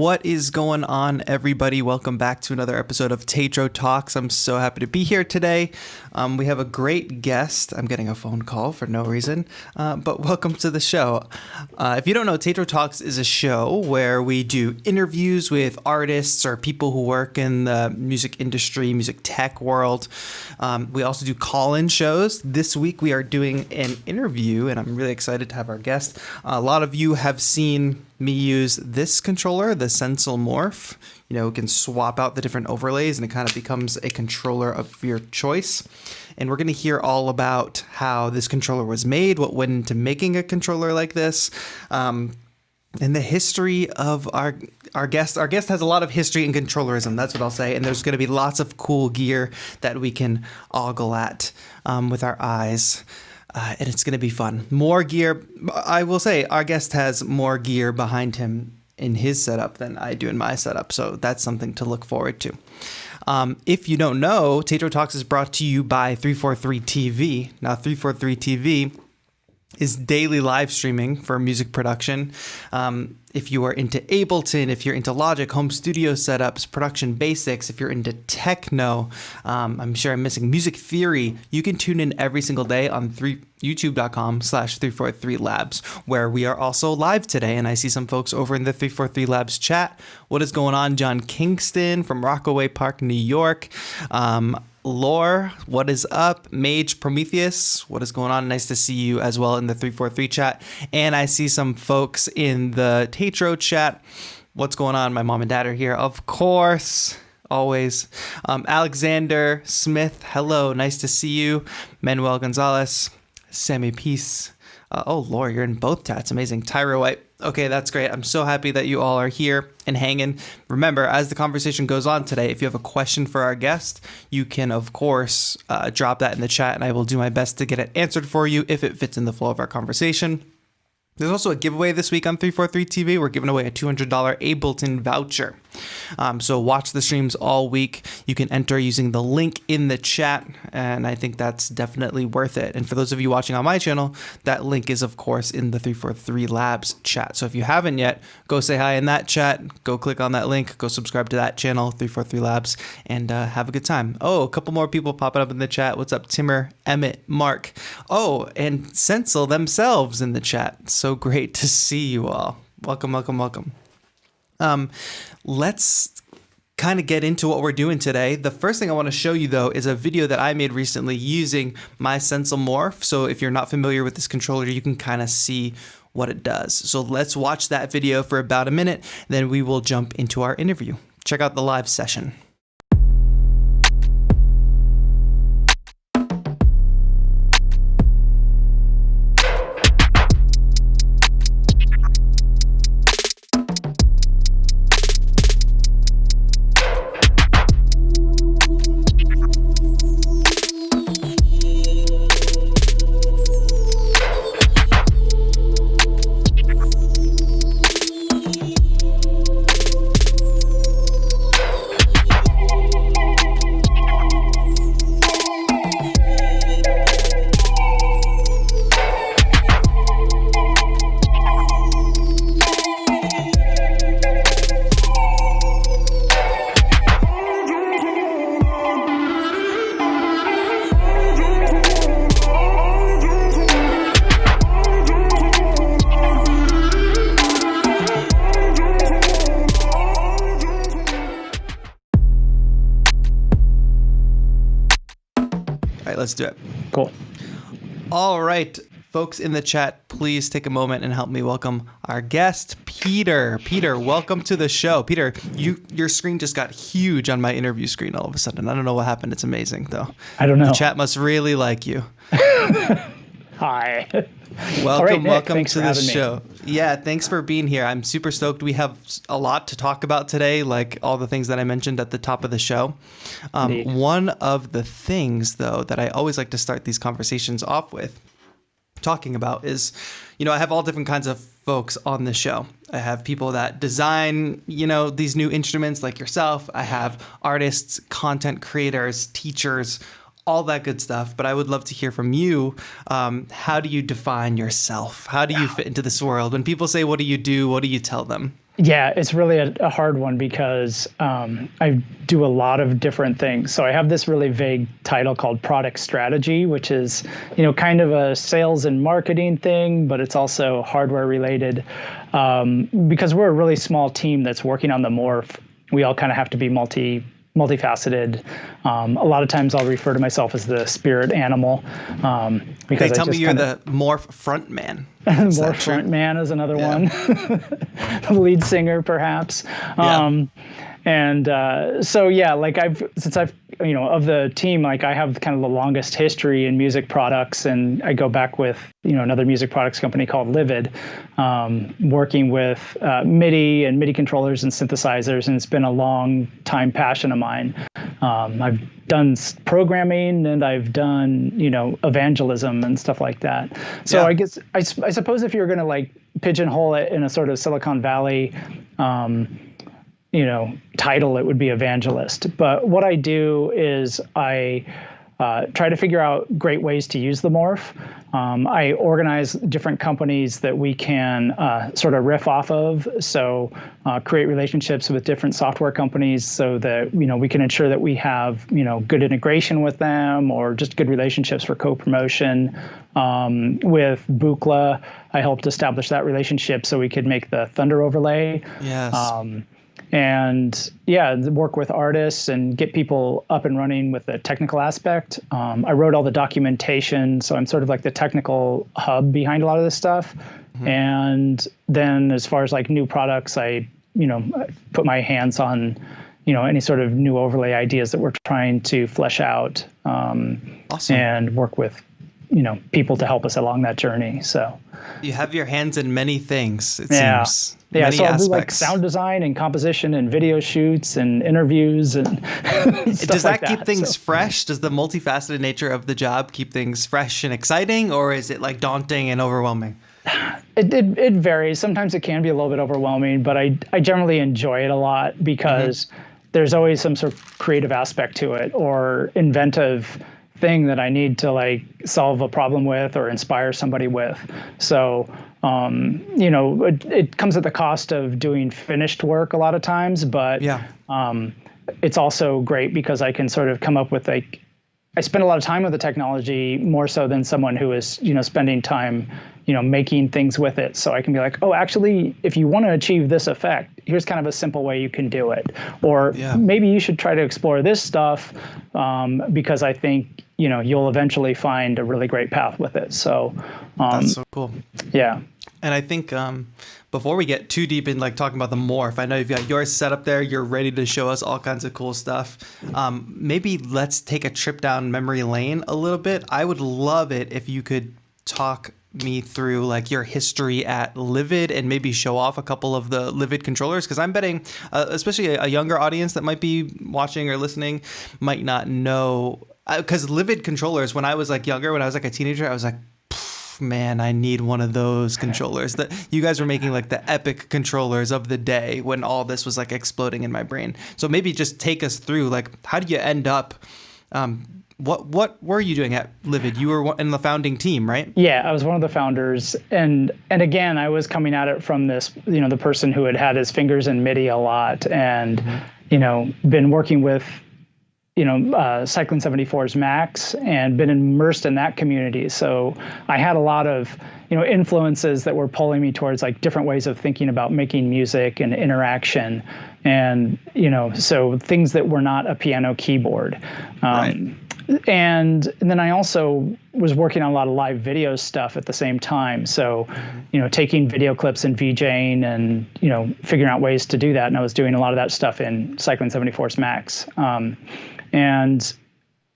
What is going on, everybody? Welcome back to another episode of TAETRO Talks. I'm so happy to be here today. We have a great guest. I'm getting a phone call for no reason, but welcome to the show. If you don't know, TAETRO Talks is a show where we do interviews with artists or people who work in the music industry, music tech world. We also do call-in shows. This week we are doing an interview, and I'm really excited to have our guest. A lot of you have seen me use this controller, the Sensel Morph. You know, we can swap out the different overlays and it kind of becomes a controller of your choice. And we're going to hear all about how this controller was made, what went into making a controller like this, and the history of our guest. Our guest has a lot of history in controllerism, that's what I'll say. And there's going to be lots of cool gear that we can ogle at with our eyes. And it's going to be fun. More gear. I will say our guest has more gear behind him in his setup than I do in my setup. So that's something to look forward to. If you don't know, TAETRO Talks is brought to you by 343 TV. Now, 343 TV is daily live streaming for music production. If you are into Ableton, if you're into Logic, home studio setups, production basics, if you're into techno, I'm sure I'm missing music theory, you can tune in every single day on youtube.com/343labs, where we are also live today. And I see some folks over in the 343 Labs chat. What is going on? John Kingston from Rockaway Park, New York. Lore, what is up? Mage Prometheus, what is going on? Nice to see you as well in the 343 chat. And I see some folks in the TAETRO chat. What's going on? My mom and dad are here, of course, always. Alexander Smith, hello, nice to see you. Manuel Gonzalez, Sammy Peace. Oh, Lore, you're in both chats. Amazing. Tyra White. Okay, that's great. I'm so happy that you all are here and hanging. Remember, as the conversation goes on today, if you have a question for our guest, you can, of course, drop that in the chat, and I will do my best to get it answered for you if it fits in the flow of our conversation. There's also a giveaway this week on 343 TV. We're giving away a $200 Ableton voucher. So watch the streams all week. You can enter using the link in the chat, and I think that's definitely worth it. And for those of you watching on my channel, that link is, of course, in the 343 Labs chat. So if you haven't yet, go say hi in that chat. Go click on that link. Go subscribe to that channel, 343 Labs, and have a good time. Oh, a couple more people popping up in the chat. What's up, Timmer, Emmett, Mark? Oh, and Sensel themselves in the chat. So great to see you all. Welcome, welcome, welcome. Let's kind of get into what we're doing today. The first thing I want to show you, though, is a video that I made recently using my Sensel Morph. So if you're not familiar with this controller, you can kind of see what it does. So let's watch that video for about a minute, then we will jump into our interview. Check out the live session. Let's do it. Cool. All right, folks in the chat, please take a moment and help me welcome our guest, Peter. Peter, welcome to the show. Peter, your screen just got huge on my interview screen all of a sudden. I don't know what happened. It's amazing, though. I don't know. The chat must really like you. Hi. Welcome, Nick, welcome to the show. Yeah, thanks for being here. I'm super stoked. We have a lot to talk about today, like all the things that I mentioned at the top of the show. One of the things, though, that I always like to start these conversations off with talking about is, I have all different kinds of folks on the show. I have people that design, these new instruments like yourself. I have artists, content creators, teachers, all that good stuff. But I would love to hear from you. How do you define yourself? How do you fit into this world? When people say, what do you do? What do you tell them? Yeah, it's really a hard one because I do a lot of different things. So I have this really vague title called product strategy, which is, kind of a sales and marketing thing, but it's also hardware related. Because we're a really small team that's working on the morph, we all kind of have to be multifaceted. A lot of times I'll refer to myself as the spirit animal, because They tell me you're the morph front man. more front man is another one. The lead singer, perhaps. Yeah. So yeah, like since I've of the team, like I have kind of the longest history in music products, and I go back with another music products company called Livid, working with MIDI and MIDI controllers and synthesizers, and it's been a long time passion of mine. I've done programming and I've done evangelism and stuff like that. So Yeah. I guess I suppose if you're going to like pigeonhole it in a sort of Silicon Valley title, it would be evangelist. But what I do is I try to figure out great ways to use the morph. I organize different companies that we can sort of riff off of. So create relationships with different software companies so that we can ensure that we have good integration with them, or just good relationships for co-promotion. With Buchla, I helped establish that relationship so we could make the Thunder overlay. Yes. And yeah, work with artists and get people up and running with the technical aspect. I wrote all the documentation, so I'm sort of like the technical hub behind a lot of this stuff. Mm-hmm. And then as far as like new products, I put my hands on any sort of new overlay ideas that we're trying to flesh out. Awesome. And work with people to help us along that journey. So you have your hands in many things, it seems. Yeah, many so I'll aspects. do like sound design and composition and video shoots and interviews and stuff Does that like keep things fresh? Does the multifaceted nature of the job keep things fresh and exciting, or is it like daunting and overwhelming? It varies. Sometimes it can be a little bit overwhelming, but I generally enjoy it a lot because there's always some sort of creative aspect to it, or inventive thing that I need to like solve a problem with or inspire somebody with. So, it comes at the cost of doing finished work a lot of times, but it's also great because I can sort of come up with I spend a lot of time with the technology, more so than someone who is, spending time, making things with it. So I can be like, oh, actually, if you want to achieve this effect, here's kind of a simple way you can do it. Or maybe you should try to explore this stuff because I think, you'll eventually find a really great path with it. So that's so cool. Yeah. And I think before we get too deep in like talking about the morph, I know you've got yours set up there. You're ready to show us all kinds of cool stuff. Maybe let's take a trip down memory lane a little bit. I would love it if you could talk me through like your history at Livid and maybe show off a couple of the Livid controllers, because I'm betting especially a younger audience that might be watching or listening might not know, because Livid controllers, when I was like younger, when I was like a teenager, I was like, man, I need one of those controllers. That you guys were making like the epic controllers of the day when all this was like exploding in my brain. So maybe just take us through like, how do you end up what were you doing at Livid? You were in the founding team, right? Yeah, I was one of the founders. And again, I was coming at it from this, the person who had his fingers in MIDI a lot and, been working with, Cycling 74's Max and been immersed in that community. So I had a lot of, influences that were pulling me towards like different ways of thinking about making music and interaction. And, so things that were not a piano keyboard. Right. And then I also was working on a lot of live video stuff at the same time. So, taking video clips and VJing and, figuring out ways to do that. And I was doing a lot of that stuff in Cycling 74's Max. And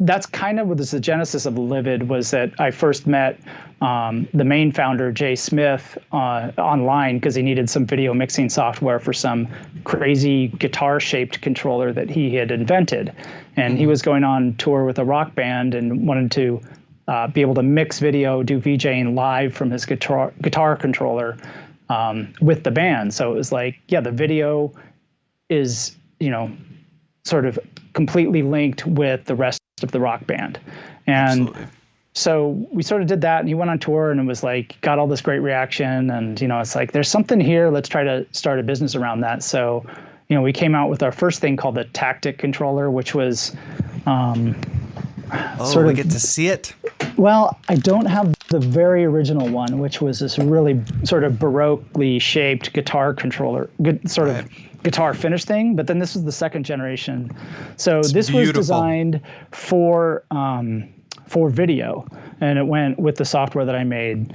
that's kind of what the genesis of Livid was, that I first met the main founder, Jay Smith, online because he needed some video mixing software for some crazy guitar-shaped controller that he had invented. And he was going on tour with a rock band and wanted to be able to mix video, do VJing live from his guitar controller with the band. So it was like, the video is, sort of completely linked with the rest of the rock band. And so we sort of did that, and he went on tour, and it was like, got all this great reaction, and it's like, there's something here. Let's try to start a business around that. So, we came out with our first thing called the Tactic controller, which was we get to see it. Well, I don't have the very original one, which was this really sort of baroquely shaped guitar controller, of guitar finish thing. But then this was the second generation. So this was designed for video, and it went with the software that I made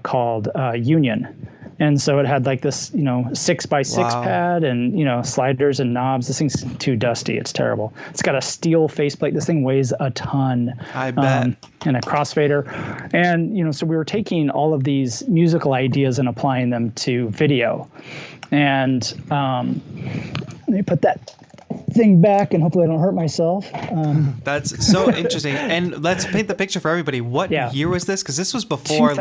called Union. And so it had like this, 6x6 pad and, sliders and knobs. This thing's too dusty. It's terrible. It's got a steel faceplate. This thing weighs a ton. I bet. And a crossfader. And, so we were taking all of these musical ideas and applying them to video. And let me put that thing back, and hopefully I don't hurt myself. That's so interesting. And let's paint the picture for everybody. What year was this? Because this was before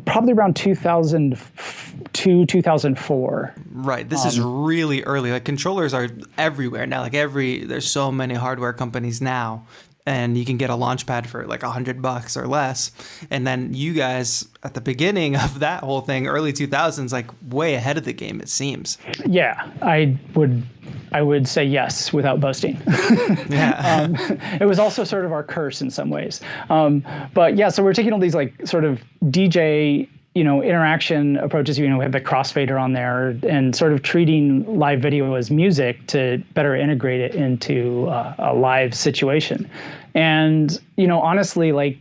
probably around 2002, 2004. Right. This is really early. Like, controllers are everywhere now. Like, there's so many hardware companies now, and you can get a launch pad for like $100 or less. And then you guys at the beginning of that whole thing, early 2000s, like way ahead of the game, it seems. Yeah, I would say yes without boasting. Yeah. It was also sort of our curse in some ways. But yeah, so we're taking all these like sort of DJ, interaction approaches. We have the crossfader on there, and sort of treating live video as music to better integrate it into a live situation. And, honestly, like,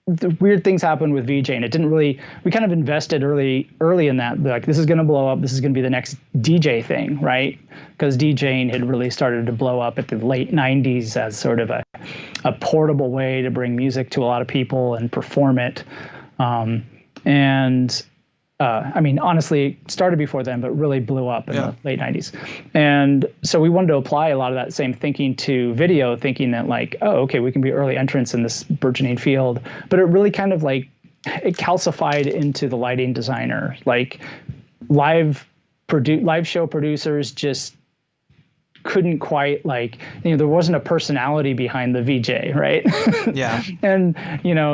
the weird things happened with VJing. It didn't really, we kind of invested early in that. Like, this is going to blow up. This is going to be the next DJ thing, right? Because DJing had really started to blow up at the late 90s as sort of a portable way to bring music to a lot of people and perform it. Honestly, it started before then, but really blew up in the late 90s. And so we wanted to apply a lot of that same thinking to video, thinking that like, we can be early entrants in this burgeoning field. But it really kind of like, it calcified into the lighting designer. Like, live show producers just couldn't quite, like, there wasn't a personality behind the VJ, right? Yeah. And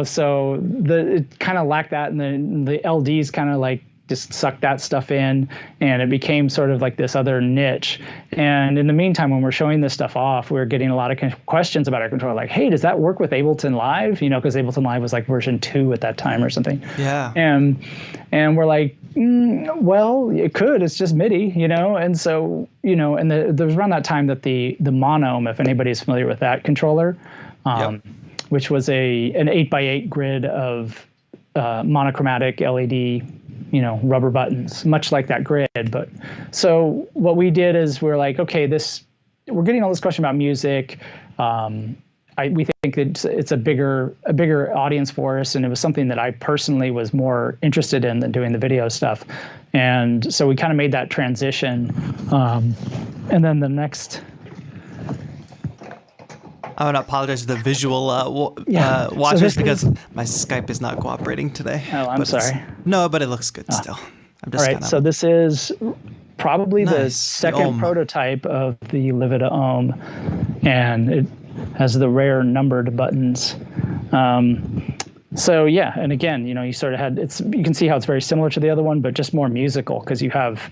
so it kind of lacked that, and the LDs kind of like just sucked that stuff in, and it became sort of like this other niche. And in the meantime, when we're showing this stuff off, we're getting a lot of questions about our controller, like, hey, does that work with Ableton Live? Because Ableton Live was like version 2 at that time or something. Yeah. And we're like, well, it could. It's just Midi, And so, and there was around that time that the Monom, if anybody's familiar with that controller, which was an 8x8 grid of monochromatic LED, rubber buttons, much like that grid. But so what we did is we're like, okay, we're getting all this question about music. We think that it's a bigger audience for us, and it was something that I personally was more interested in than doing the video stuff. And so we kind of made that transition. And then the next. I want to apologize to the visual watchers because my Skype is not cooperating today. Oh, I'm sorry. No, but it looks good still. I'm just all right, so this is probably the second prototype of the Livid Ohm, and it has the rare numbered buttons. So yeah, and again, you sort of had you can see how it's very similar to the other one, but just more musical because you have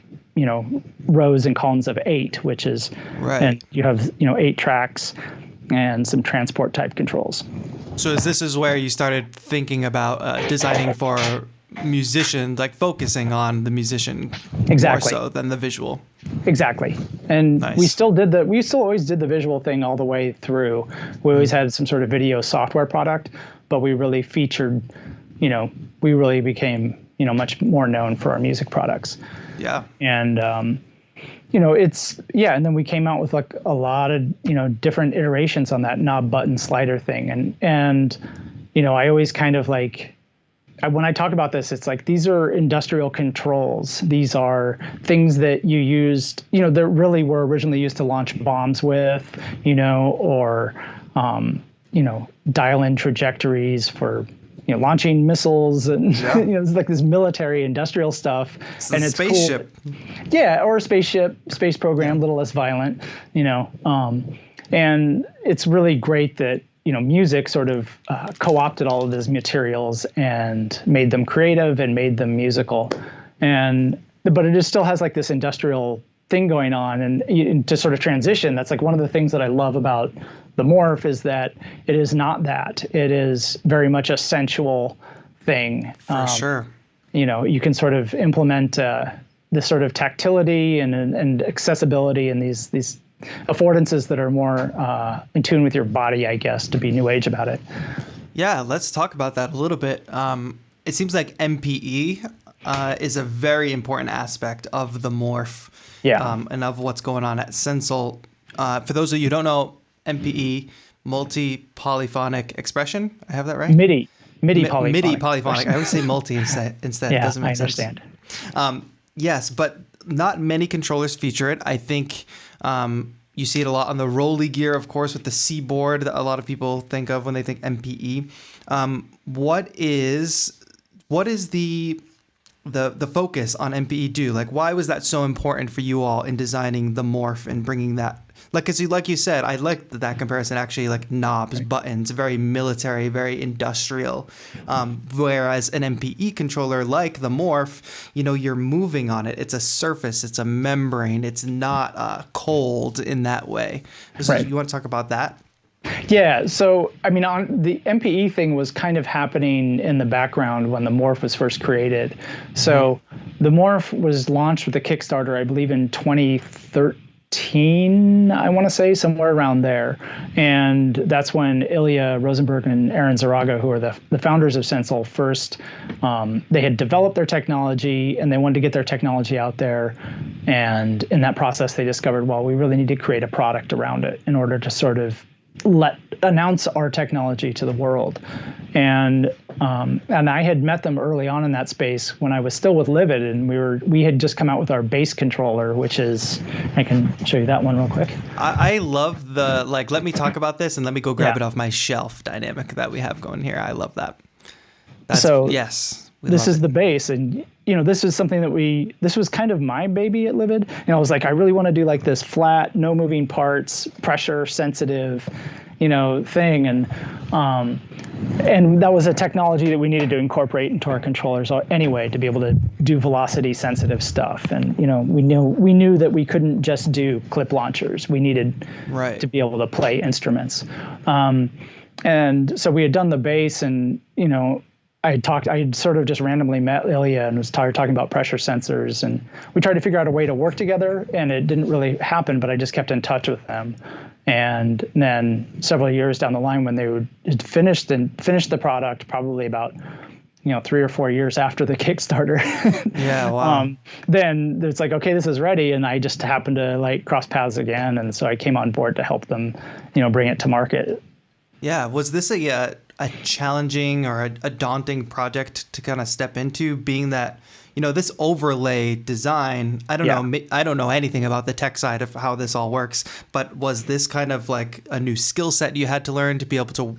rows and columns of 8, which is and you have 8 tracks and some transport type controls. So this is where you started thinking about designing for musicians, like focusing on the musician more so than the visual. Exactly. And we still always did the visual thing all the way through. We always had some sort of video software product, but we really featured, we really became, much more known for our music products. Yeah. And, and then we came out with like a lot of, different iterations on that knob button slider thing. And I always kind of like, when I talk about this, it's like, these are industrial controls. These are things that you used, that really were originally used to launch bombs with, or, dial in trajectories for, launching missiles and, it's like this military industrial stuff. And it's spaceship. Cool. Yeah. Or a space program, a little less violent, and it's really great that, music sort of co-opted all of these materials and made them creative and made them musical. But it just still has like this industrial thing going on, and to sort of transition, that's like one of the things that I love about the Morph is that it is not that. It is very much a sensual thing. For sure. You can sort of implement this sort of tactility and accessibility and these affordances that are more in tune with your body, I guess, to be new age about it. Yeah, let's talk about that a little bit. It seems like MPE is a very important aspect of the Morph, and of what's going on at Sensel. For those of you who don't know, MPE, multi-polyphonic expression. I have that right? Midi polyphonic. Midi polyphonic. I always say multi instead. Yeah, It doesn't make I understand. sense. Yes, but not many controllers feature it. I think you see it a lot on the Rolly gear, of course, with the C board that a lot of people think of when they think MPE. What is the focus on MPE do? Like, why was that so important for you all in designing the Morph and bringing that? Like, cause like you said, I liked that comparison, actually, like knobs, buttons, very military, very industrial. Whereas an MPE controller like the Morph, you're moving on it. It's a surface, it's a membrane. It's not cold in that way. So you want to talk about that? Yeah, so I mean, on the MPE thing was kind of happening in the background when the Morph was first created. So the Morph was launched with a Kickstarter, I believe, in 2013. I want to say, somewhere around there. And that's when Ilya Rosenberg and Aaron Zaraga, who are the founders of Sensel, first, they had developed their technology and they wanted to get their technology out there. And in that process, they discovered, well, we really need to create a product around it in order to sort of announce our technology to the world. And I had met them early on in that space when I was still with Livid, and we had just come out with our bass controller, which is, I can show you that one real quick. I love the, like, let me talk about this and let me go grab it off my shelf dynamic that we have going here. I love that. Yes. This is the bass, and this is something that this was kind of my baby at Livid. I was like, I really want to do like this flat, no moving parts, pressure sensitive, thing, and that was a technology that we needed to incorporate into our controllers anyway to be able to do velocity sensitive stuff. And we knew that we couldn't just do clip launchers. We needed to be able to play instruments. And so we had done the bass, and I had sort of just randomly met Ilya and was talking about pressure sensors, and we tried to figure out a way to work together, and it didn't really happen, but I just kept in touch with them. And then several years down the line, when they had finished the product, probably about 3 or 4 years after the Kickstarter, yeah, wow. Then it's like, okay, this is ready, and I just happened to like cross paths again, and so I came on board to help them, bring it to market. Yeah, was this a challenging or a daunting project to kind of step into, being that this overlay design? I don't know anything about the tech side of how this all works, but was this kind of like a new skill set you had to learn to be able to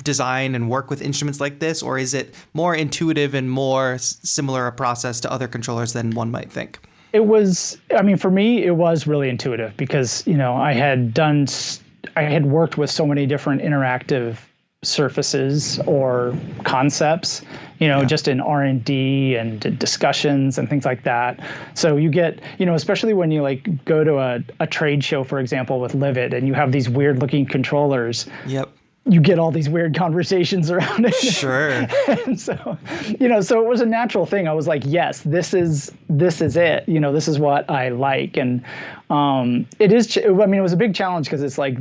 design and work with instruments like this, or is it more intuitive and more similar a process to other controllers than one might think? It was, for me, it was really intuitive because I had worked with so many different interactive surfaces or concepts, just in R&D and discussions and things like that. So you get, especially when you like go to a trade show, for example, with Livid, and you have these weird looking controllers. Yep. You get all these weird conversations around it. Sure. And so, so it was a natural thing. I was like, yes, this is it. This is what I like. And it is, it was a big challenge because it's like,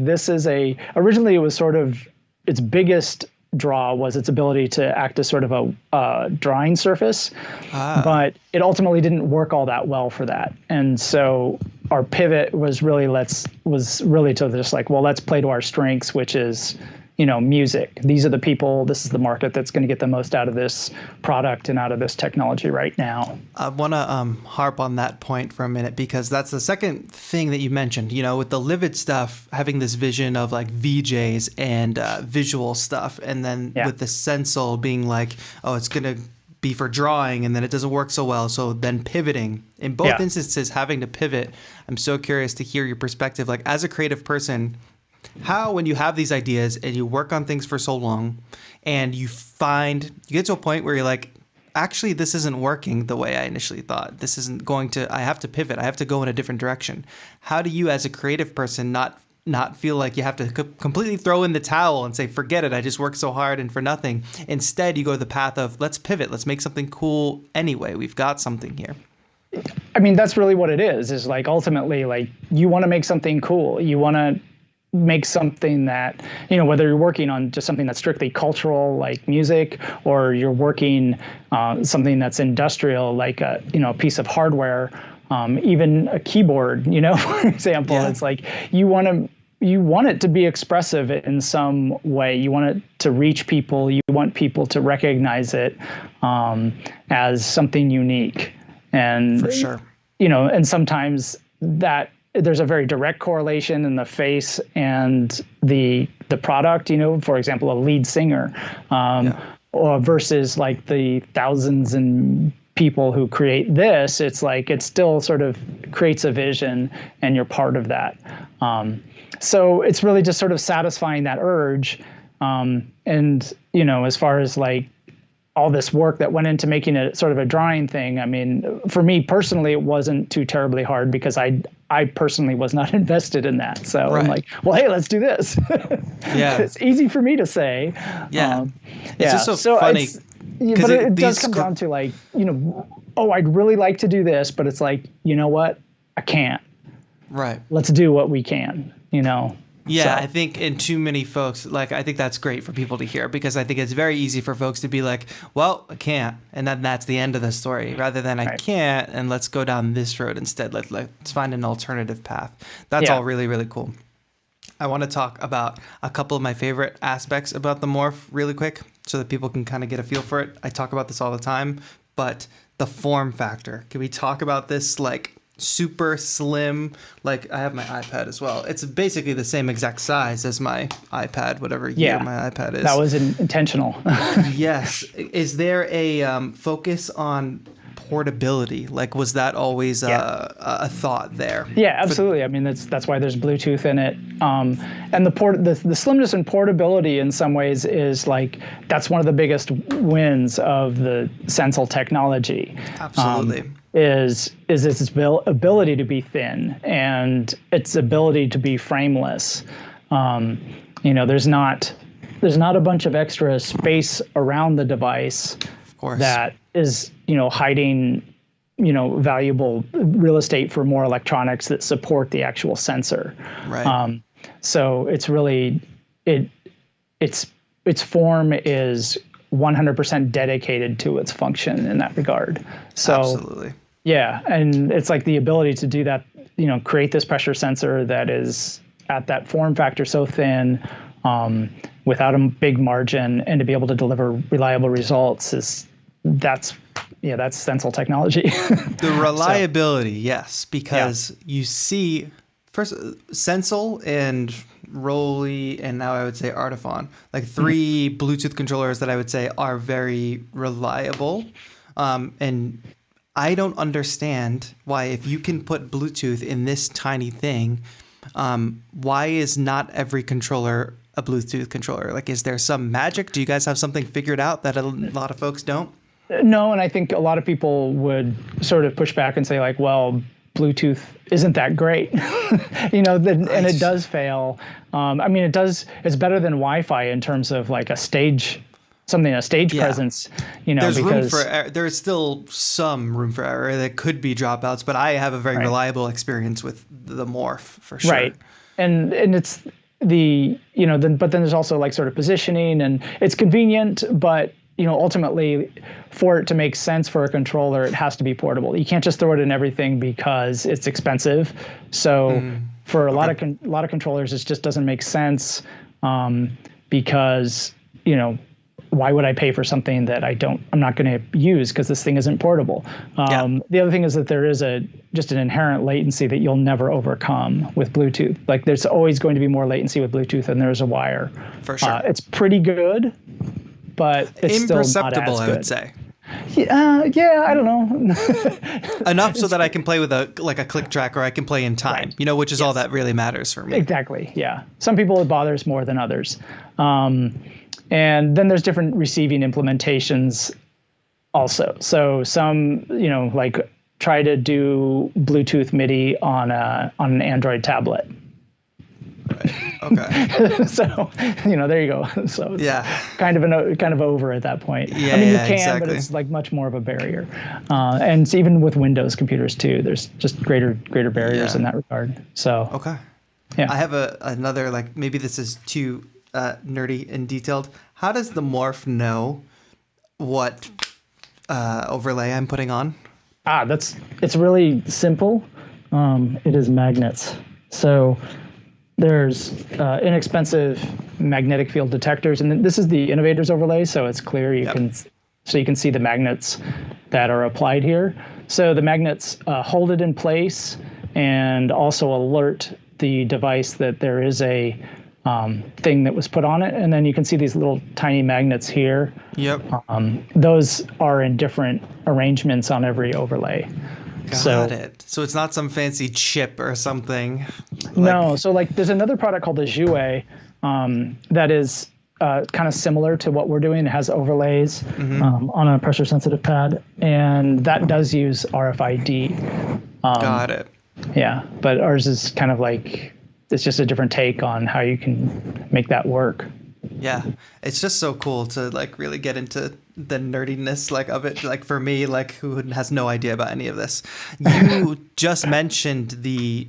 originally it was sort of, its biggest draw was its ability to act as sort of a drawing surface, but it ultimately didn't work all that well for that. And so our pivot was really to just like, well, let's play to our strengths, which is, music. These are the people, this is the market that's going to get the most out of this product and out of this technology right now. I want to harp on that point for a minute, because that's the second thing that you mentioned, with the Livid stuff, having this vision of like VJs and visual stuff. And then with the Sensel being like, oh, it's going to be for drawing, and then it doesn't work so well. So then pivoting. In both instances, having to pivot. I'm so curious to hear your perspective. Like, as a creative person, how, when you have these ideas and you work on things for so long and you get to a point where you're like, actually, this isn't working the way I initially thought. This isn't going to, I have to pivot. I have to go in a different direction. How do you, as a creative person, not feel like you have to completely throw in the towel and say, forget it, I just worked so hard and for nothing? Instead, you go the path of, let's pivot. Let's make something cool anyway. We've got something here. I mean, that's really what it is like ultimately, like you want to make something cool. You want to make something that, whether you're working on just something that's strictly cultural, like music, or you're working something that's industrial, like a piece of hardware, even a keyboard, for example. Yeah. It's like you want it to be expressive in some way. You want it to reach people. You want people to recognize it as something unique. And for sure, and sometimes that there's a very direct correlation in the face and the product, for example, a lead singer, or versus like the thousands and people who create this. It's like, it still sort of creates a vision and you're part of that. So it's really just sort of satisfying that urge. And, as far as like all this work that went into making it sort of a drawing thing, I mean, for me personally, it wasn't too terribly hard because I personally was not invested in that. So right. I'm like, well, hey, let's do this. Yeah. It's easy for me to say. Yeah. It's just so funny. But it does come down to like, oh, I'd really like to do this, but it's like, you know what? I can't. Right. Let's do what we can, Yeah, so. I think in too many folks, like, I think that's great for people to hear, because I think it's very easy for folks to be like, well, I can't. And then that's the end of the story, rather than I can't, and let's go down this road instead. Let's find an alternative path. That's all really, really cool. I want to talk about a couple of my favorite aspects about the Morph really quick so that people can kind of get a feel for it. I talk about this all the time, but the form factor. Can we talk about this, like, super slim? Like, I have my iPad as well. It's basically the same exact size as my iPad, whatever year my iPad is. That was intentional. Yes. Is there a focus on portability? Like, was that always a thought there? Yeah, absolutely. I mean, that's why there's Bluetooth in it. And the slimness and portability in some ways is like, that's one of the biggest wins of the Sensel technology. Absolutely. Is its ability to be thin and its ability to be frameless. There's not a bunch of extra space around the device, of course, that is hiding valuable real estate for more electronics that support the actual sensor. Right. So it's really its form is 100% dedicated to its function in that regard. So absolutely. Yeah, and it's like the ability to do that, create this pressure sensor that is at that form factor so thin, without a big margin, and to be able to deliver reliable results that's Sensel technology. The reliability, yes, because you see, first, Sensel and Roly, and now I would say Artifon, like three Bluetooth controllers that I would say are very reliable, and I don't understand why, if you can put Bluetooth in this tiny thing, why is not every controller a Bluetooth controller? Like, is there some magic? Do you guys have something figured out that a lot of folks don't? No, and I think a lot of people would sort of push back and say, like, well, Bluetooth isn't that great, and it does fail. I mean, it's better than Wi-Fi in terms of like a stage presence, There's because room for there's still some room for error. There could be dropouts, but I have a very reliable experience with the Morph for sure. Right, and it's but then there's also like sort of positioning, and it's convenient, but ultimately, for it to make sense for a controller, it has to be portable. You can't just throw it in everything because it's expensive. So for a lot of controllers, it just doesn't make sense, because why would I pay for something that I'm not going to use because this thing isn't portable? The other thing is that there is just an inherent latency that you'll never overcome with Bluetooth. Like, there's always going to be more latency with Bluetooth than there is a wire. For sure. It's pretty good, but it's imperceptible, still not as good. I would say. Yeah, I don't know. Enough so that I can play with a click track, or I can play in time, Right. which is all that really matters for me. Exactly. Yeah. Some people it bothers more than others. And then there's different receiving implementations also. So some, like try to do Bluetooth Midi on an Android tablet. Right. Okay. So, there you go. So Yeah. kind of over at that point. Yeah, I mean, yeah, you can, exactly. but it's like much more of a barrier. And it's even with Windows computers too, there's just greater barriers in that regard. So, Okay. yeah. I have another, maybe this is too nerdy and detailed. How does the morph know what overlay I'm putting on? It's really simple. It is magnets. So there's inexpensive magnetic field detectors, and this is the Innovator's overlay, so it's clear. You can see the magnets that are applied here. So the magnets hold it in place and also alert the device that there is a thing that was put on it, and then you can see these little tiny magnets here. Yep. Those are in different arrangements on every overlay. Got it. So it's not some fancy chip or something. No. So there's another product called the Jouet that is kind of similar to what we're doing. It has overlays on a pressure sensitive pad, and that does use RFID. Got it. Yeah, but ours is kind of it's just a different take on how you can make that work. Yeah, it's just so cool to really get into the nerdiness of it. For me, who has no idea about any of this. You just mentioned the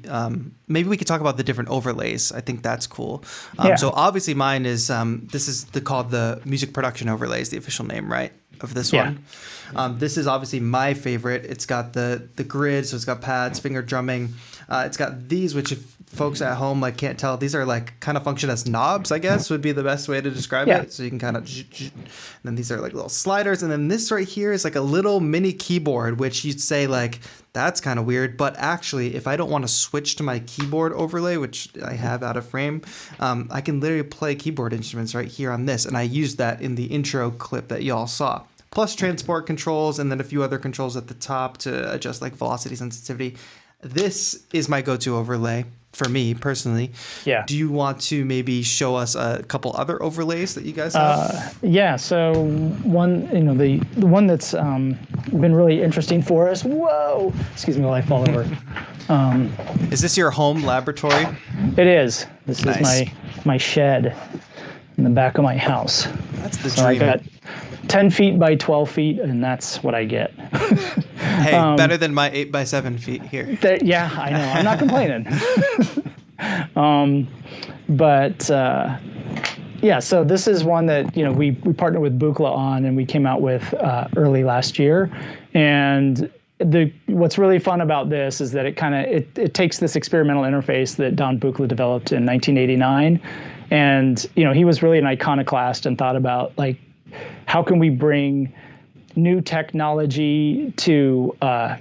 maybe we could talk about the different overlays. I think that's cool. So obviously mine is this is called the music production overlays, the official name, right, of this one. This is obviously my favorite. It's got the grid, so it's got pads, finger drumming. It's got these, which if folks at home can't tell, these are kind of function as knobs, I guess would be the best way to describe it. So you can kind of, and then these are little sliders, and then this right here is a little mini keyboard, which you'd say that's kind of weird, but actually if I don't want to switch to my keyboard overlay, which I have out of frame, I can literally play keyboard instruments right here on this, and I used that in the intro clip that y'all saw. Plus transport controls, and then a few other controls at the top to adjust velocity, sensitivity. This is my go-to overlay for me personally. Yeah. Do you want to maybe show us a couple other overlays that you guys have? Yeah. So one, the one that's been really interesting for us. Whoa! Excuse me while I fall over. Is this your home laboratory? It is. This is my shed in the back of my house. That's the so dream. I got 10 feet by 12 feet, and that's what I get. Hey, better than my 8 by 7 feet here. Yeah, I know. I'm not complaining. Yeah, so this is one that we partnered with Buchla on, and we came out with early last year. And what's really fun about this is that it takes this experimental interface that Don Buchla developed in 1989, and he was really an iconoclast and thought about how can we bring new technology to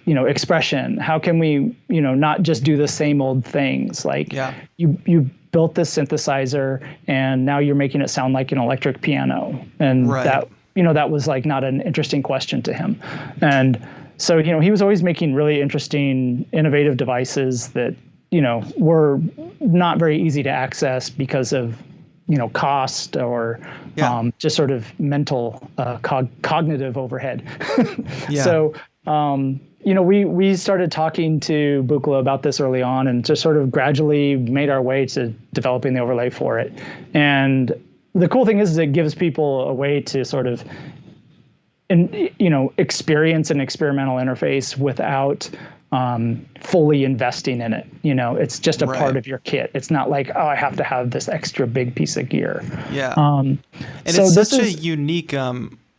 expression? How can we not just do the same old things? You built this synthesizer and now you're making it sound like an electric piano, and that was not an interesting question to him. And so he was always making really interesting, innovative devices that were not very easy to access because of cost or just sort of mental cognitive overhead. So we started talking to Buchla about this early on, and just sort of gradually made our way to developing the overlay for it. And the cool thing is it gives people a way to sort of experience an experimental interface without fully investing in it. It's just a part of your kit. It's not I have to have this extra big piece of gear. Yeah. And so it's such a unique,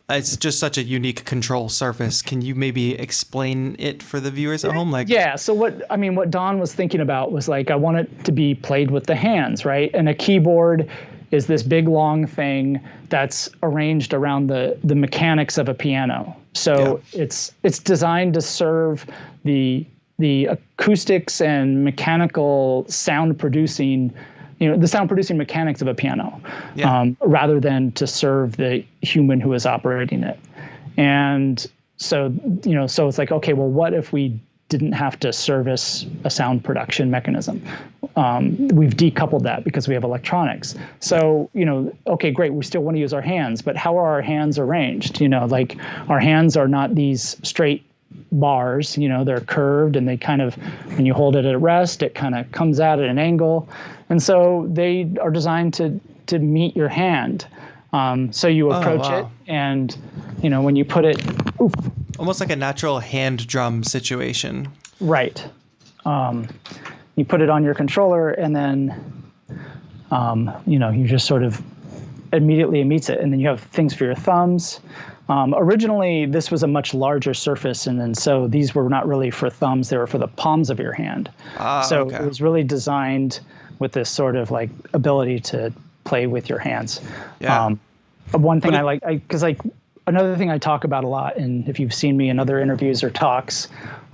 it's just such a unique control surface. Can you maybe explain it for the viewers at home? Yeah. So what Don was thinking about was I want it to be played with the hands, right? And a keyboard is this big long thing that's arranged around the mechanics of a piano. So it's designed to serve the acoustics and mechanical sound producing, the sound producing mechanics of a piano, rather than to serve the human who is operating it. And so, so it's like, okay, well, what if we didn't have to service a sound production mechanism? We've decoupled that because we have electronics. So, okay, great. We still want to use our hands, but how are our hands arranged? Like our hands are not these straight bars, they're curved, and they kind of, when you hold it at rest, it kind of comes out at an angle. And so they are designed to meet your hand. So you approach it, and, when you put it, almost like a natural hand drum situation. Right. You put it on your controller, and then, you just sort of immediately meets it. And then you have things for your thumbs. Originally, this was a much larger surface, and then so these were not really for thumbs. They were for the palms of your hand. So it was really designed with this sort of like ability to play with your hands. Yeah. One thing another thing I talk about a lot, and if you've seen me in other interviews or talks,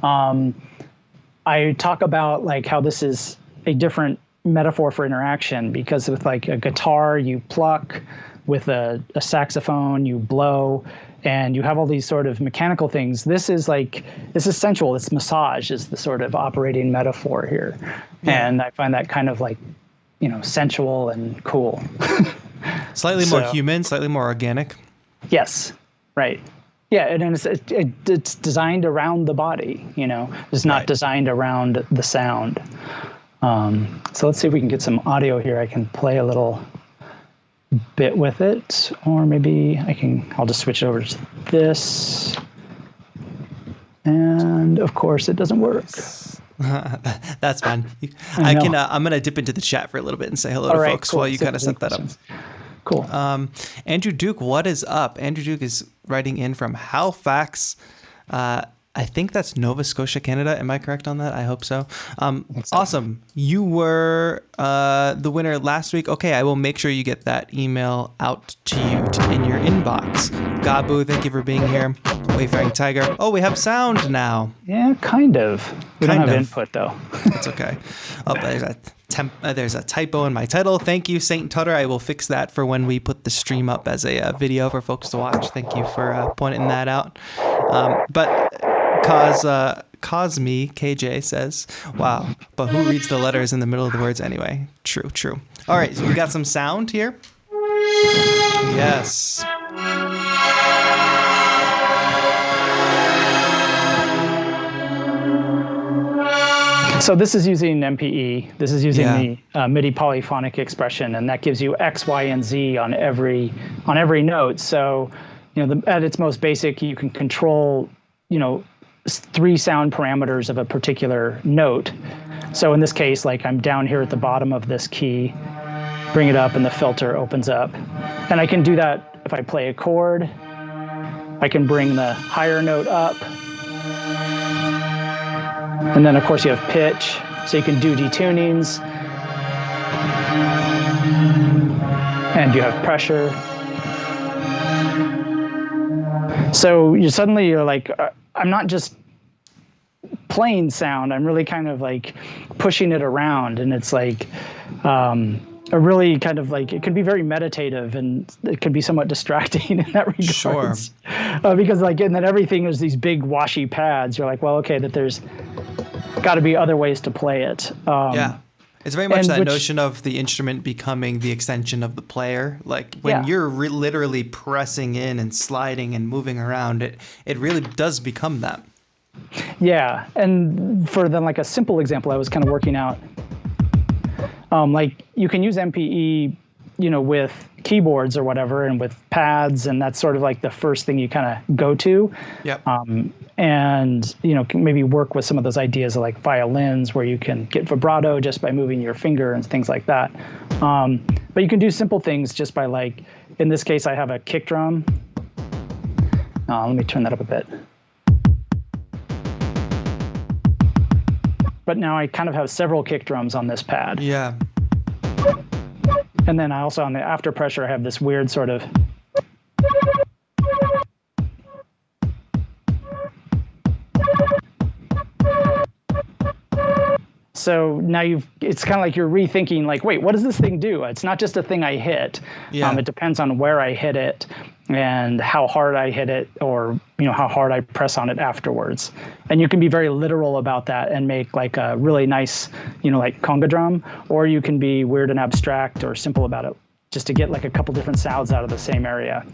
I talk about like how this is a different metaphor for interaction, because with like a guitar, you pluck, with a saxophone, you blow, and you have all these sort of mechanical things. This is sensual. It's massage is the sort of operating metaphor here. Yeah. And I find that kind of like, sensual and cool. Slightly more human, slightly more organic. Yes. Right. Yeah. And it's designed around the body, it's not designed around the sound. So let's see if we can get some audio here. I can play a little bit with it, or maybe I'll just switch over to this. And of course it doesn't work. That's fine. I'm going to dip into the chat for a little bit and say hello to folks while you kind of set that up. Cool. Andrew Duke, what is up? Andrew Duke is writing in from Halifax. I think that's Nova Scotia, Canada. Am I correct on that? I hope so. Awesome. You were the winner last week. Okay, I will make sure you get that email out to you in your inbox. Gabu, thank you for being here. Wayfaring Tiger. Oh, we have sound now. Yeah, kind of. We don't have input, though. It's okay. Oh, there's a typo in my title. Thank you, Saint Tutter. I will fix that for when we put the stream up as a video for folks to watch. Thank you for pointing that out. But Cosme KJ says, wow, but who reads the letters in the middle of the words anyway? True. All right, so we got some sound here. Yes. So this is using MPE. This is using the MIDI polyphonic expression, and that gives you X, Y, and Z on every note. So, at its most basic, you can control, 3 sound parameters of a particular note. So in this case, like I'm down here at the bottom of this key, bring it up, and the filter opens up. And I can do that if I play a chord. I can bring the higher note up. And then, of course, you have pitch, so you can do detunings. And you have pressure. So you're like, I'm not just playing sound, I'm really kind of like pushing it around. And it's like a really kind of like, it could be very meditative, and it could be somewhat distracting in that regard. Sure. Because and then everything is these big washy pads. You're like, well, okay, that there's got to be other ways to play it. Yeah. It's very much that notion of the instrument becoming the extension of the player. Like when you're literally pressing in and sliding and moving around, it really does become that. Yeah. And for then like a simple example, I was kind of working out, like you can use MPE, with keyboards or whatever, and with pads, and that's sort of like the first thing you kind of go to. Yep. And can maybe work with some of those ideas of like violins, where you can get vibrato just by moving your finger and things like that. But you can do simple things just by, like, in this case, I have a kick drum. Let me turn that up a bit. But now I kind of have several kick drums on this pad. Yeah. And then I also, on the after pressure, I have this weird sort of. So now it's kind of like you're rethinking, like, wait, what does this thing do? It's not just a thing I hit. Yeah. It depends on where I hit it. and how hard I hit it, or how hard I press on it afterwards. And you can be very literal about that and make like a really nice, like conga drum, or you can be weird and abstract or simple about it, just to get like a couple different sounds out of the same area.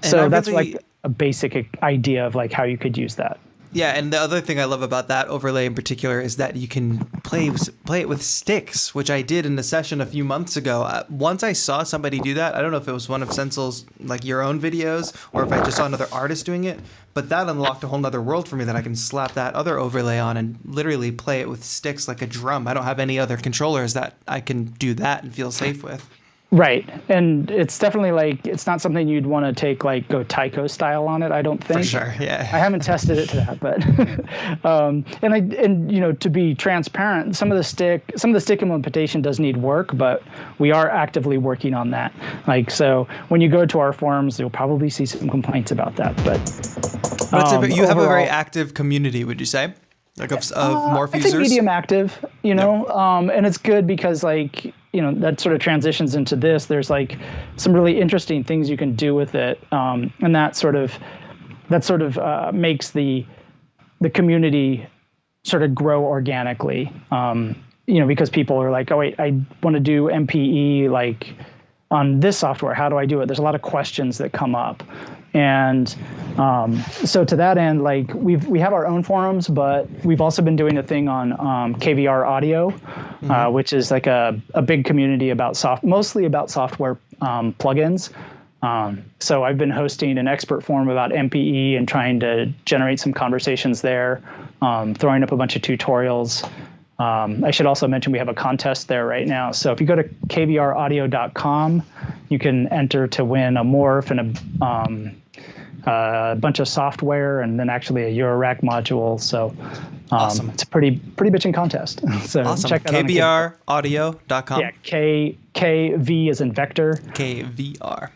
So that's like a basic idea of like how you could use that. Yeah, and the other thing I love about that overlay in particular is that you can play it with sticks, which I did in a session a few months ago. Once I saw somebody do that, I don't know if it was one of Sensel's, like your own videos, or if I just saw another artist doing it, but that unlocked a whole nother world for me, that I can slap that other overlay on and literally play it with sticks like a drum. I don't have any other controllers that I can do that and feel safe with. Right. And it's definitely like, it's not something you'd want to take like go taiko style on it, I don't think. For sure, yeah. I haven't tested it to that, but and to be transparent, some of the stick implementation does need work, but we are actively working on that. Like, so when you go to our forums, you'll probably see some complaints about that. But you have a very active community, would you say? Like of Morph users? I think medium active, and it's good because like, that sort of transitions into this. There's like some really interesting things you can do with it, and that sort of makes the community sort of grow organically. Because people are like, oh wait, I want to do MPE like on this software. How do I do it? There's a lot of questions that come up. And so to that end, like we have our own forums, but we've also been doing a thing on KVR Audio, which is like a big community about mostly about software plugins. So I've been hosting an expert forum about MPE and trying to generate some conversations there, throwing up a bunch of tutorials. I should also mention we have a contest there right now. So if you go to kvraudio.com, you can enter to win a morph and a bunch of software, and then actually a Eurorack module. So awesome. It's a pretty bitchin' contest. So awesome. Check that out. kvraudio.com. Yeah, KV as in vector. KVR.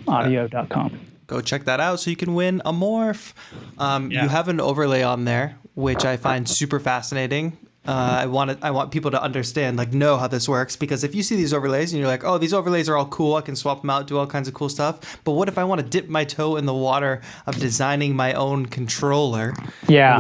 Audio.com. Go check that out so you can win a morph. You have an overlay on there, which I find super fascinating. I want people to understand, like, know how this works, because if you see these overlays and you're like, oh, these overlays are all cool, I can swap them out, do all kinds of cool stuff, but what if I want to dip my toe in the water of designing my own controller? Yeah.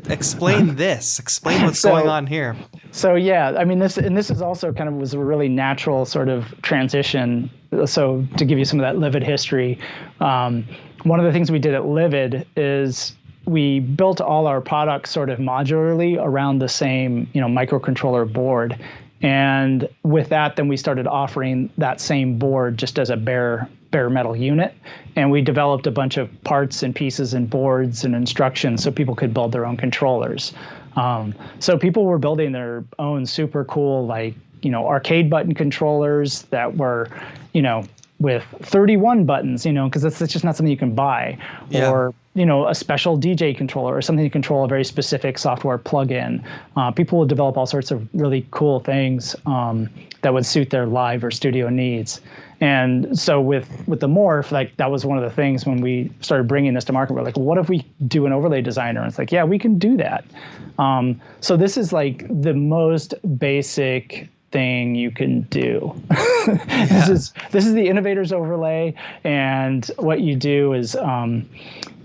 Explain what's going on here. So yeah, I mean, this is also kind of was a really natural sort of transition. So to give you some of that Livid history, one of the things we did at Livid is we built all our products sort of modularly around the same, microcontroller board. And with that, then we started offering that same board just as a bare metal unit. And we developed a bunch of parts and pieces and boards and instructions so people could build their own controllers. So people were building their own super cool, like, arcade button controllers that were, with 31 buttons, because that's just not something you can buy. Yeah. Or, a special DJ controller or something to control a very specific software plugin. People would develop all sorts of really cool things that would suit their live or studio needs. And so with the morph, like that was one of the things when we started bringing this to market. We're like, what if we do an overlay designer? And it's like, yeah, we can do that. So this is like the most basic thing you can do. Yeah. This is the Innovator's overlay, and what you do is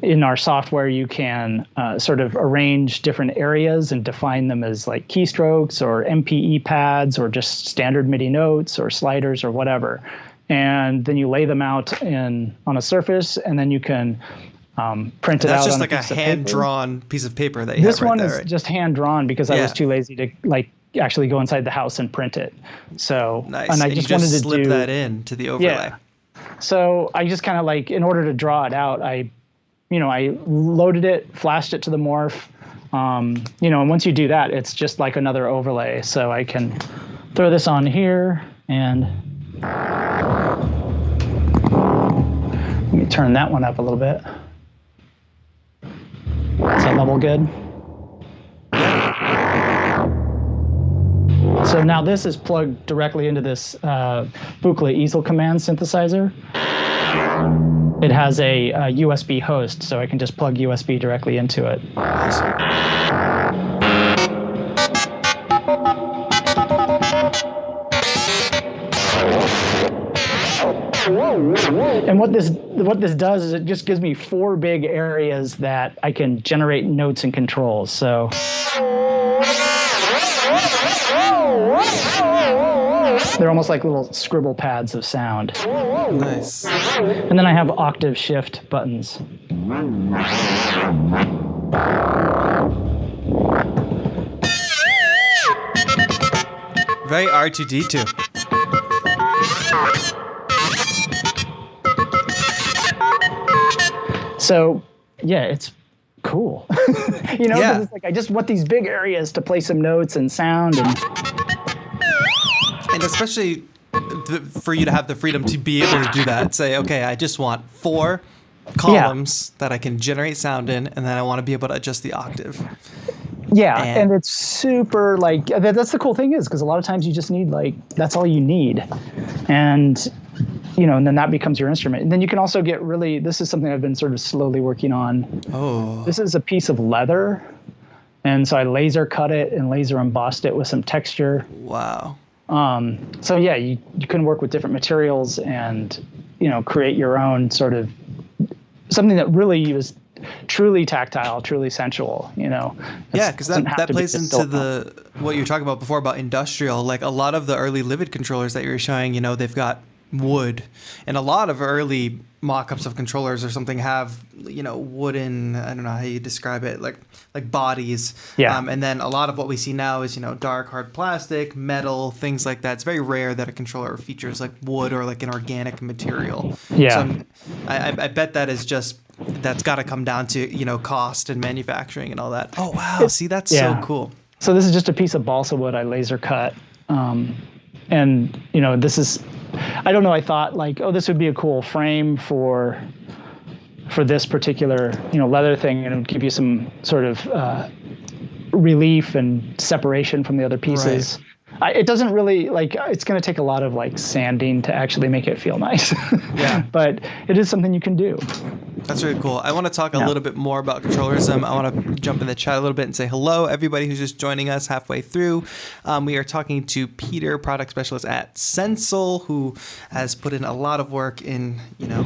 in our software you can sort of arrange different areas and define them as like keystrokes or MPE pads or just standard MIDI notes or sliders or whatever, and then you lay them out on a surface, and then you can print it out. That's just on like a hand-drawn piece of paper that you this have right one there, is right? just hand-drawn because I was too lazy to like actually go inside the house and print it. So nice. And I you just wanted to slip that in to the overlay. Yeah. So I just kind of like, in order to draw it out, I loaded it, flashed it to the morph, and once you do that, it's just like another overlay. So I can throw this on here, and let me turn that one up a little bit. Is that level good? So now this is plugged directly into this Buchla easel command synthesizer. It has a USB host, so I can just plug USB directly into it. And what this does is it just gives me 4 big areas that I can generate notes and controls. So they're almost like little scribble pads of sound. Nice. And then I have octave shift buttons. Very R2D2. So, yeah, it's cool. You know, 'cause it's like I just want these big areas to play some notes and sound. And especially for you to have the freedom to be able to do that. Say, okay, I just want 4 columns that I can generate sound in, and then I want to be able to adjust the octave. Yeah, and it's super, like, that's the cool thing is, because a lot of times you just need, like, that's all you need. And, you know, and then that becomes your instrument. And then you can also get really, this is something I've been sort of slowly working on. Oh. This is a piece of leather. And so I laser cut it and laser embossed it with some texture. Wow. So yeah, you can work with different materials and, you know, create your own sort of something that really is truly tactile, truly sensual, you know. Yeah, because that plays into what you were talking about before about industrial. Like a lot of the early Livid controllers that you were showing, you know, they've got wood, and a lot of early mock-ups of controllers or something have, you know, wooden, I don't know how you describe it, like bodies. Yeah. And then a lot of what we see now is, you know, dark hard plastic, metal, things like that. It's very rare that a controller features like wood or like an organic material. Yeah. So I bet that is just, that's got to come down to, you know, cost and manufacturing and all that. Oh wow, see, that's so cool. So this is just a piece of balsa wood I laser cut. And, you know, this is, I don't know, I thought like, oh, this would be a cool frame for this particular, you know, leather thing, and it would give you some sort of relief and separation from the other pieces. Right. It doesn't really, like, it's going to take a lot of like sanding to actually make it feel nice. Yeah. But it is something you can do. That's really cool. I want to talk a little bit more about controllerism. I want to jump in the chat a little bit and say hello, everybody who's just joining us halfway through. We are talking to Peter, product specialist at Sensel, who has put in a lot of work in, you know,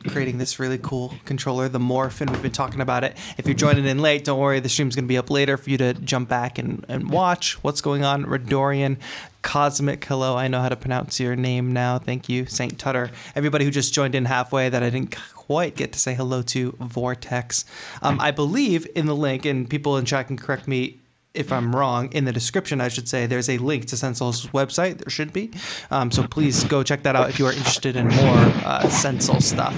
creating this really cool controller, the Morph, and we've been talking about it. If you're joining in late, don't worry, the stream's going to be up later for you to jump back and watch what's going on. Redorian, Cosmic, hello, I know how to pronounce your name now, thank you. Saint Tutter, everybody who just joined in halfway that I didn't quite get to say hello to, Vortex. I believe in the link, and people in chat can correct me if I'm wrong, in the description, I should say, there's a link to Sensel's website. There should be. So please go check that out if you are interested in more Sensel stuff.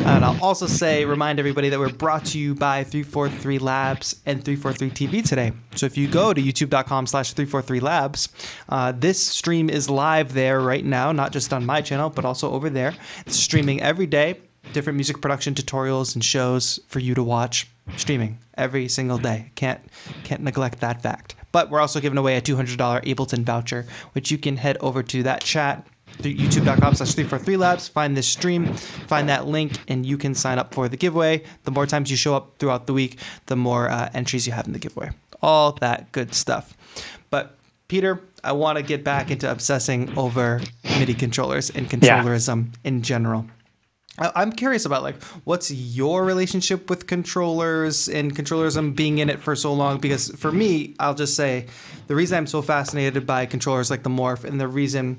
And I'll also remind everybody that we're brought to you by 343 Labs and 343 TV today. So if you go to youtube.com/343labs, this stream is live there right now, not just on my channel, but also over there. It's streaming every day. Different music production tutorials and shows for you to watch streaming every single day. Can't neglect that fact. But we're also giving away a $200 Ableton voucher, which you can head over to that chat, youtube.com/343labs, find this stream, find that link, and you can sign up for the giveaway. The more times you show up throughout the week, the more entries you have in the giveaway. All that good stuff. But Peter, I want to get back into obsessing over MIDI controllers and controllerism in general. I'm curious about, like, what's your relationship with controllers and controllerism, being in it for so long? Because for me, I'll just say the reason I'm so fascinated by controllers like the Morph, and the reason,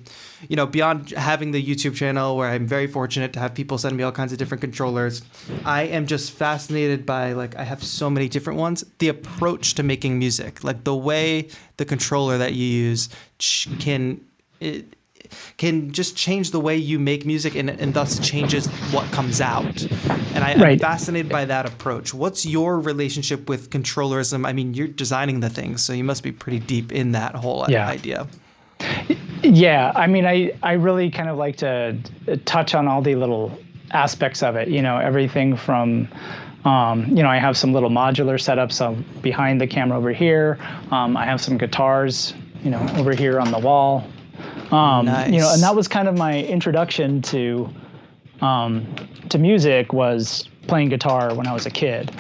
you know, beyond having the YouTube channel where I'm very fortunate to have people send me all kinds of different controllers, I am just fascinated by, like, I have so many different ones, the approach to making music, like the way the controller that you use can just change the way you make music, and thus changes what comes out. And I'm fascinated by that approach. What's your relationship with controllerism? I mean, you're designing the thing, so you must be pretty deep in that whole idea. Yeah, I mean, I really kind of like to touch on all the little aspects of it, you know, everything from, you know, I have some little modular setups behind the camera over here. I have some guitars, you know, over here on the wall. Nice. You know, and that was kind of my introduction to music, was playing guitar when I was a kid.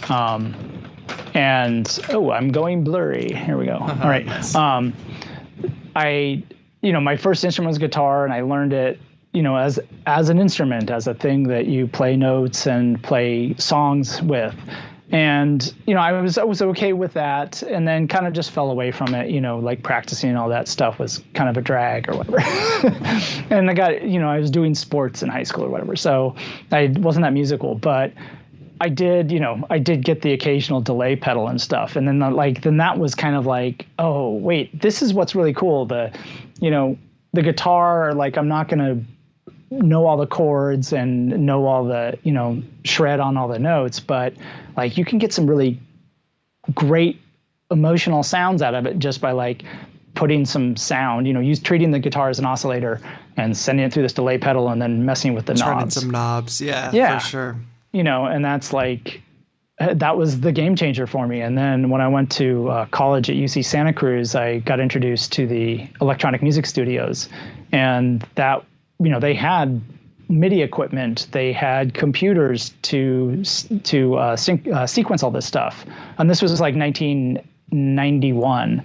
And I'm going blurry. Here we go. All right. Nice. You know, my first instrument was guitar, and I learned it, as an instrument, as a thing that you play notes and play songs with. And, I was okay with that, and then kind of just fell away from it, like practicing and all that stuff was kind of a drag or whatever. And I was doing sports in high school or whatever. So I wasn't that musical, but I did get the occasional delay pedal and stuff. And then then that was kind of like, oh, wait, this is what's really cool. The guitar, like I'm not going to know all the chords and know all the, shred on all the notes, but like you can get some really great emotional sounds out of it just by like putting some sound, treating the guitar as an oscillator and sending it through this delay pedal and then messing with the knobs. Turning some knobs. Yeah, for sure. And that's like, that was the game changer for me. And then when I went to college at UC Santa Cruz, I got introduced to the electronic music studios, and that, they had MIDI equipment, they had computers to sequence all this stuff. And this was like 1991.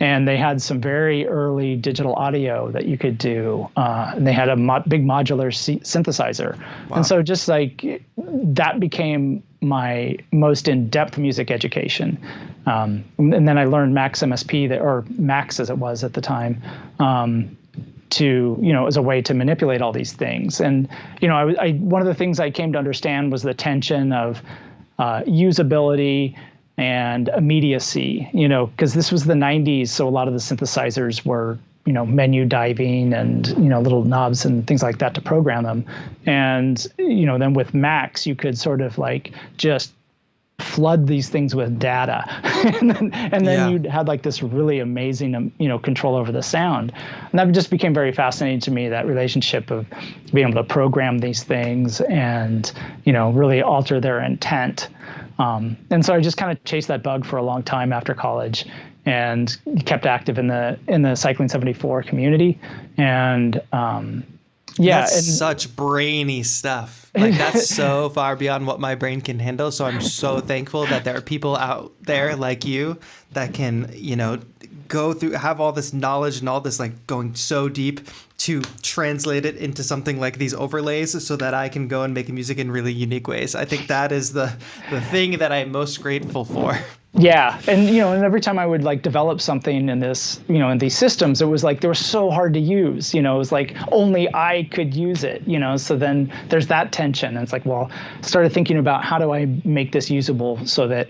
And they had some very early digital audio that you could do. And they had a big modular synthesizer. Wow. And so just like that became my most in-depth music education. And then I learned Max MSP, or Max as it was at the time, as a way to manipulate all these things. And, one of the things I came to understand was the tension of usability and immediacy, because this was the 90s. So a lot of the synthesizers were, menu diving and, little knobs and things like that to program them. And, then with Max, you could sort of like just flood these things with data. and then you had like this really amazing, control over the sound. And that just became very fascinating to me, that relationship of being able to program these things and, really alter their intent. And so I just kind of chased that bug for a long time after college and kept active in the Cycling 74 community. And that's such brainy stuff. Like that's so far beyond what my brain can handle. So I'm so thankful that there are people out there like you that can, go through, have all this knowledge and all this like going so deep to translate it into something like these overlays so that I can go and make music in really unique ways. I think that is the thing that I'm most grateful for. Yeah. And, and every time I would like develop something in this, in these systems, it was like, they were so hard to use, it was like only I could use it, so then there's that tension. And it's like, well, started thinking about how do I make this usable so that,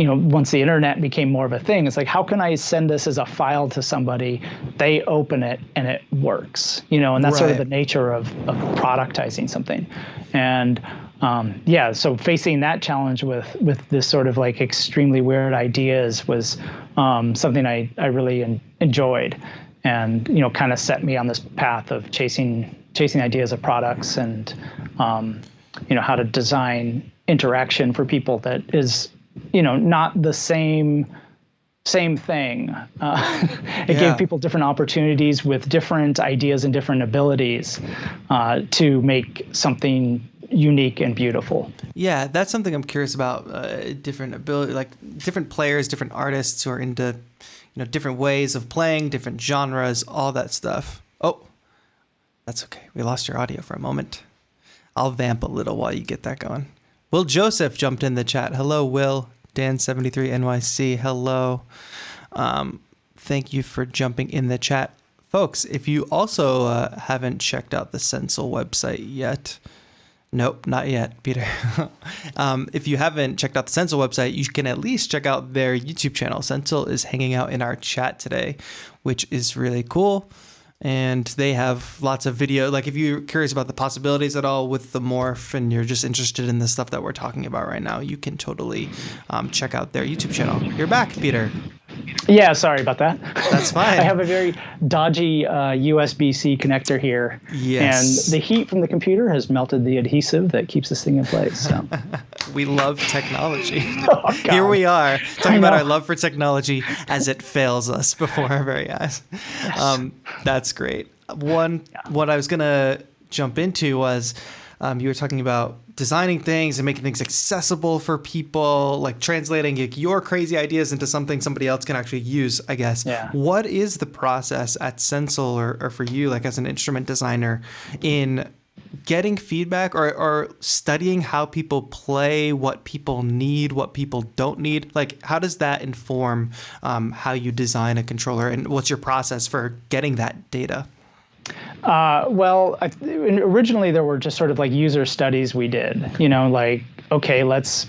once the internet became more of a thing, it's like, how can I send this as a file to somebody, they open it and it works, and that's sort of the nature of productizing something. And so facing that challenge with this sort of like extremely weird ideas was something I really enjoyed, and kind of set me on this path of chasing ideas of products and how to design interaction for people that is not the same thing. It gave people different opportunities with different ideas and different abilities to make something unique and beautiful. Yeah, that's something I'm curious about. Different ability, like different players, different artists who are into, different ways of playing, different genres, all that stuff. Oh, that's okay. We lost your audio for a moment. I'll vamp a little while you get that going. Will Joseph jumped in the chat. Hello, Will. Dan73NYC. Hello. Thank you for jumping in the chat. Folks, if you also haven't checked out the Sensel website yet, nope, not yet, Peter. If you haven't checked out the Sensel website, you can at least check out their YouTube channel. Sensel is hanging out in our chat today, which is really cool. And they have lots of video. Like if you're curious about the possibilities at all with the morph and you're just interested in the stuff that we're talking about right now, you can totally check out their YouTube channel. You're back, Peter. Yeah, sorry about that. That's fine. I have a very dodgy USB-C connector here. Yes. And the heat from the computer has melted the adhesive that keeps this thing in place. So. We love technology. Oh, God. Here we are talking about our love for technology as it fails us before our very eyes. Yes. That's great. What I was going to jump into was you were talking about designing things and making things accessible for people, like translating your crazy ideas into something somebody else can actually use, I guess. Yeah. What is the process at Sensel or for you, like as an instrument designer, in getting feedback or studying how people play, what people need, what people don't need? Like, how does that inform how you design a controller, and what's your process for getting that data? Well, originally there were just sort of like user studies we did, like, okay, let's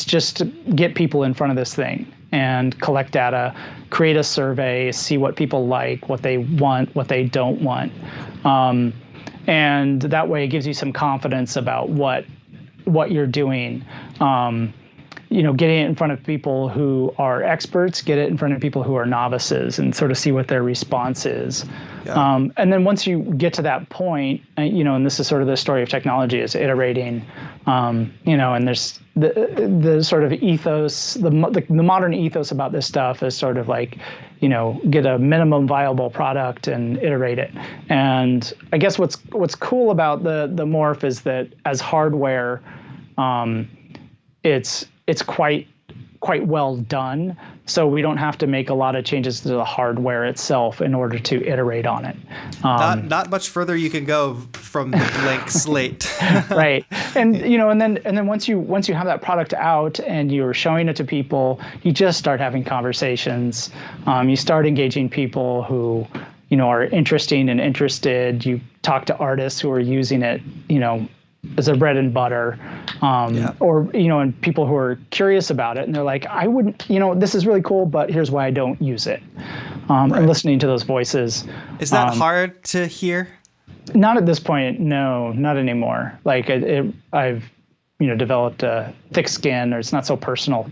just get people in front of this thing and collect data, create a survey, see what people like, what they want, what they don't want. And that way it gives you some confidence about what you're doing. Getting it in front of people who are experts, get it in front of people who are novices, and sort of see what their response is. Yeah. And then once you get to that point, and this is sort of the story of technology, is iterating, and there's the sort of ethos, the modern ethos about this stuff is sort of like, get a minimum viable product and iterate it. And I guess what's cool about the Morph is that as hardware, it's quite well done, so we don't have to make a lot of changes to the hardware itself in order to iterate on it. Not much further you can go from the blank slate. Right. And and then once you have that product out and you're showing it to people, you just start having conversations. You start engaging people who are interesting and interested. You talk to artists who are using it, as a bread and butter, or, and people who are curious about it. And they're like, I wouldn't, this is really cool, but here's why I don't use it. Right. And listening to those voices. Is that hard to hear? Not at this point. No, not anymore. Like I've, developed a thick skin, or it's not so personal.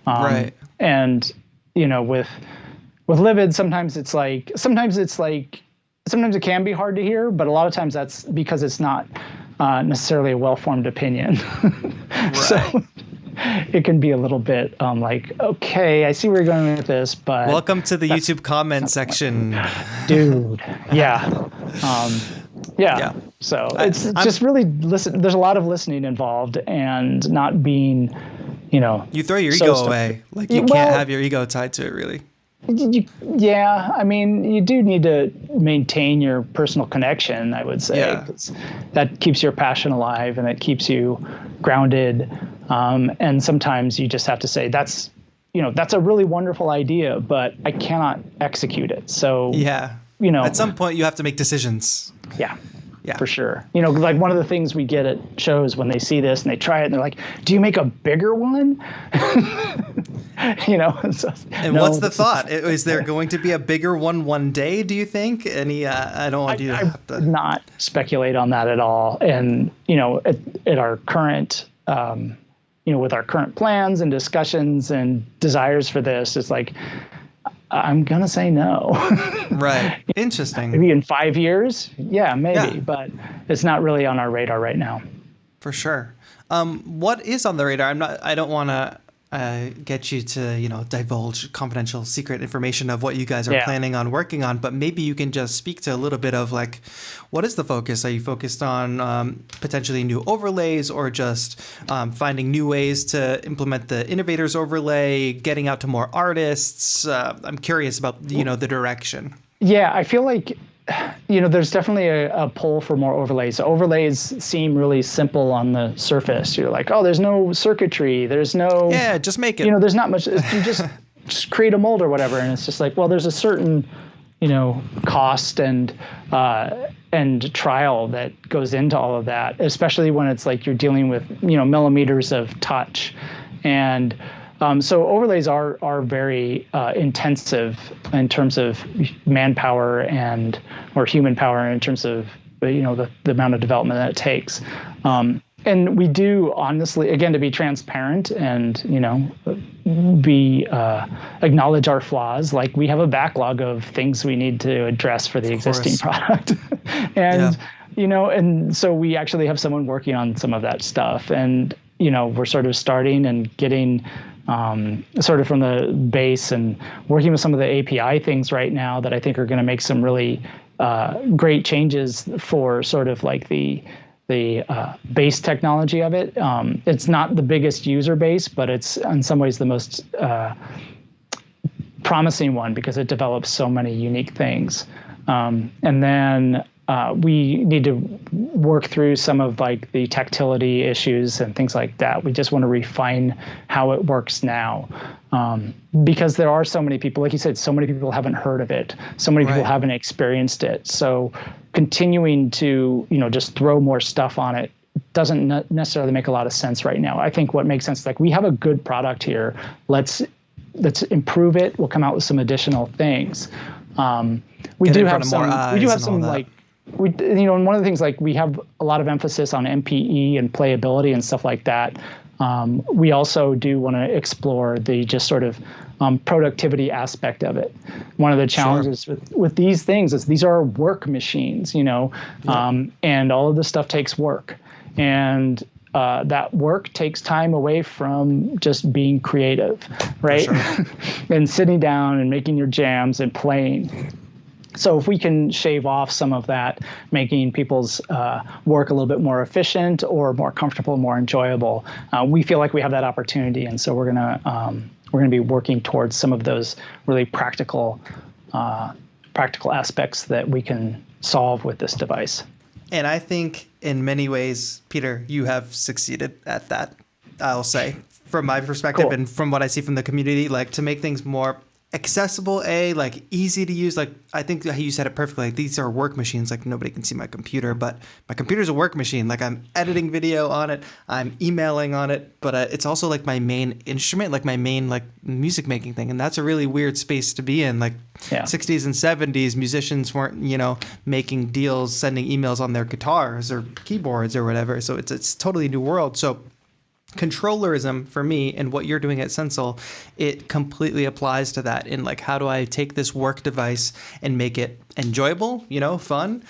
Right. And, with Livid, sometimes it can be hard to hear, but a lot of times that's because it's not necessarily a well-formed opinion. Right. So it can be a little bit like, okay, I see where you're going with this, but welcome to the YouTube comment section, dude. Yeah. Yeah. So it's just really listen. There's a lot of listening involved, and not being, you throw your ego away. Like you can't have your ego tied to it, really. Yeah, I mean, you do need to maintain your personal connection, I would say. Yeah. That keeps your passion alive, and it keeps you grounded. And sometimes you just have to say, that's a really wonderful idea, but I cannot execute it. So, yeah, at some point you have to make decisions. Yeah. Yeah, for sure. Like one of the things we get at shows when they see this and they try it and they're like, do you make a bigger one? So, and no, what's the thought? Is there going to be a bigger one day, do you think? I don't want you to have to... I would not speculate on that at all. And, at our current, with our current plans and discussions and desires for this, it's like, I'm going to say no. Right. Interesting. Maybe in 5 years. Yeah, maybe. Yeah. But it's not really on our radar right now. For sure. What is on the radar? I don't want to get you to, divulge confidential, secret information of what you guys are planning on working on, but maybe you can just speak to a little bit of like, what is the focus? Are you focused on potentially new overlays, or just finding new ways to implement the Innovator's overlay, getting out to more artists? I'm curious about, the direction. Yeah, I feel like, there's definitely a pull for more overlays. Overlays seem really simple on the surface. You're like, oh, there's no circuitry. There's no... Yeah, just make it. There's not much. You just create a mold or whatever. And it's just like, well, there's a certain, cost and trial that goes into all of that, especially when it's like you're dealing with, millimeters of touch. And so overlays are very intensive in terms of manpower or human power, in terms of the amount of development that it takes. And we do, honestly, again, to be transparent and acknowledge our flaws. Like, we have a backlog of things we need to address for the existing product, and and so we actually have someone working on some of that stuff, and we're sort of starting and getting. Sort of from the base and working with some of the API things right now that I think are going to make some really great changes for sort of like the base technology of it. It's not the biggest user base, but it's in some ways the most promising one because it develops so many unique things. And then we need to work through some of like the tactility issues and things like that. We just want to refine how it works now. Because there are so many people, like you said, so many people haven't heard of it. So many people haven't experienced it. So continuing to, just throw more stuff on it doesn't necessarily make a lot of sense right now. I think what makes sense is like, we have a good product here. Let's improve it. We'll come out with some additional things. We do have some like, and one of the things, like, we have a lot of emphasis on MPE and playability and stuff like that. We also do want to explore the just sort of productivity aspect of it. One of the challenges with these things is these are work machines, and all of this stuff takes work. And that work takes time away from just being creative, right? Sure. And sitting down and making your jams and playing. So if we can shave off some of that, making people's work a little bit more efficient or more comfortable, more enjoyable, we feel like we have that opportunity, and so we're gonna be working towards some of those really practical aspects that we can solve with this device. And I think in many ways, Peter, you have succeeded at that. I'll say, from my perspective and from what I see from the community, like, to make things more accessible, like easy to use. Like, I think you said it perfectly. Like, these are work machines. Like, nobody can see my computer, but my computer's a work machine. Like, I'm editing video on it, I'm emailing on it, but it's also like my main instrument, like my main like music making thing. And that's a really weird space to be in. Like, 60s and 70s, musicians weren't, making deals, sending emails on their guitars or keyboards or whatever. So it's totally new world. So controllerism for me and what you're doing at Sensel, it completely applies to that. In like, how do I take this work device and make it enjoyable, fun,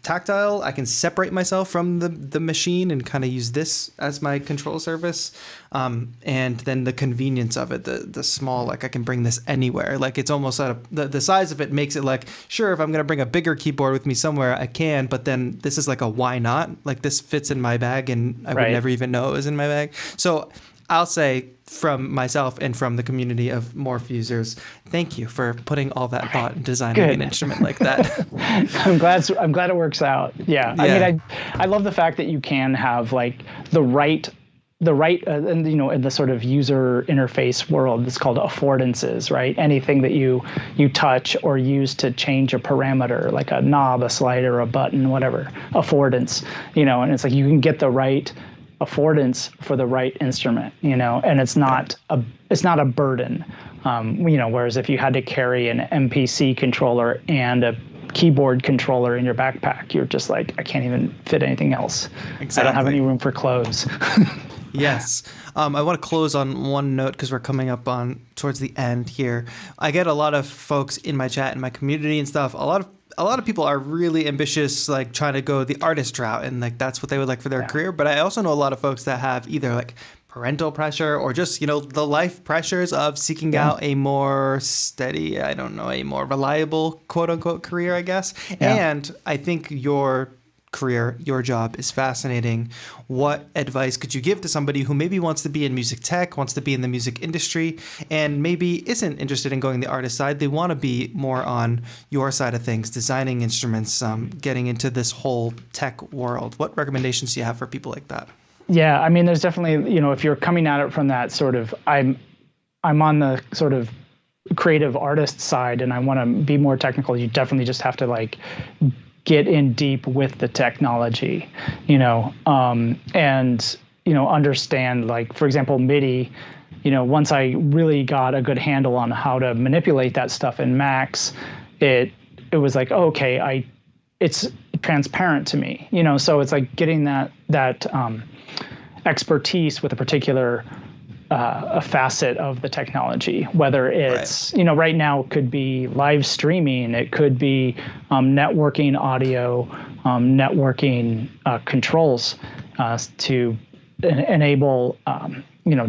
tactile? I can separate myself from the machine and kind of use this as my control surface. And then the convenience of it, the small, like, I can bring this anywhere. Like, it's almost the size of it makes it like, sure, if I'm going to bring a bigger keyboard with me somewhere, I can, but then this is like a why not? Like, this fits in my bag and I would never even know it was in my bag. So I'll say, from myself and from the community of Morph users, thank you for putting all that thought and designing an instrument like that. I'm glad it works out. Yeah. I mean, I love the fact that you can have like the right and in the sort of user interface world, it's called affordances, right? Anything that you touch or use to change a parameter, like a knob, a slider, a button, whatever, affordance, and it's like you can get the right affordance for the right instrument, and it's not a burden. Whereas if you had to carry an MPC controller and a keyboard controller in your backpack, you're just like, I can't even fit anything else. Exactly. I don't have any room for clothes. Yes. I want to close on one note because we're coming up on towards the end here. I get a lot of folks in my chat, in my community and stuff. A lot of people are really ambitious, like trying to go the artist route, and like that's what they would like for their career. But I also know a lot of folks that have either like parental pressure or just, the life pressures of seeking out a more steady, a more reliable, quote unquote, career, I guess. Yeah. And I think your job is fascinating. What advice could you give to somebody who maybe wants to be in music tech, wants to be in the music industry, and maybe isn't interested in going the artist side? They want to be more on your side of things, designing instruments, getting into this whole tech world. What recommendations do you have for people like that? Yeah, I mean, there's definitely, if you're coming at it from that sort of, I'm on the sort of creative artist side and I want to be more technical, you definitely just have to like get in deep with the technology, and, understand, like, for example, Midi, once I really got a good handle on how to manipulate that stuff in Max, it was like, oh, okay, it's transparent to me, so it's like getting that expertise with a particular a facet of the technology, whether it's, right now it could be live streaming, it could be networking audio, networking controls to enable,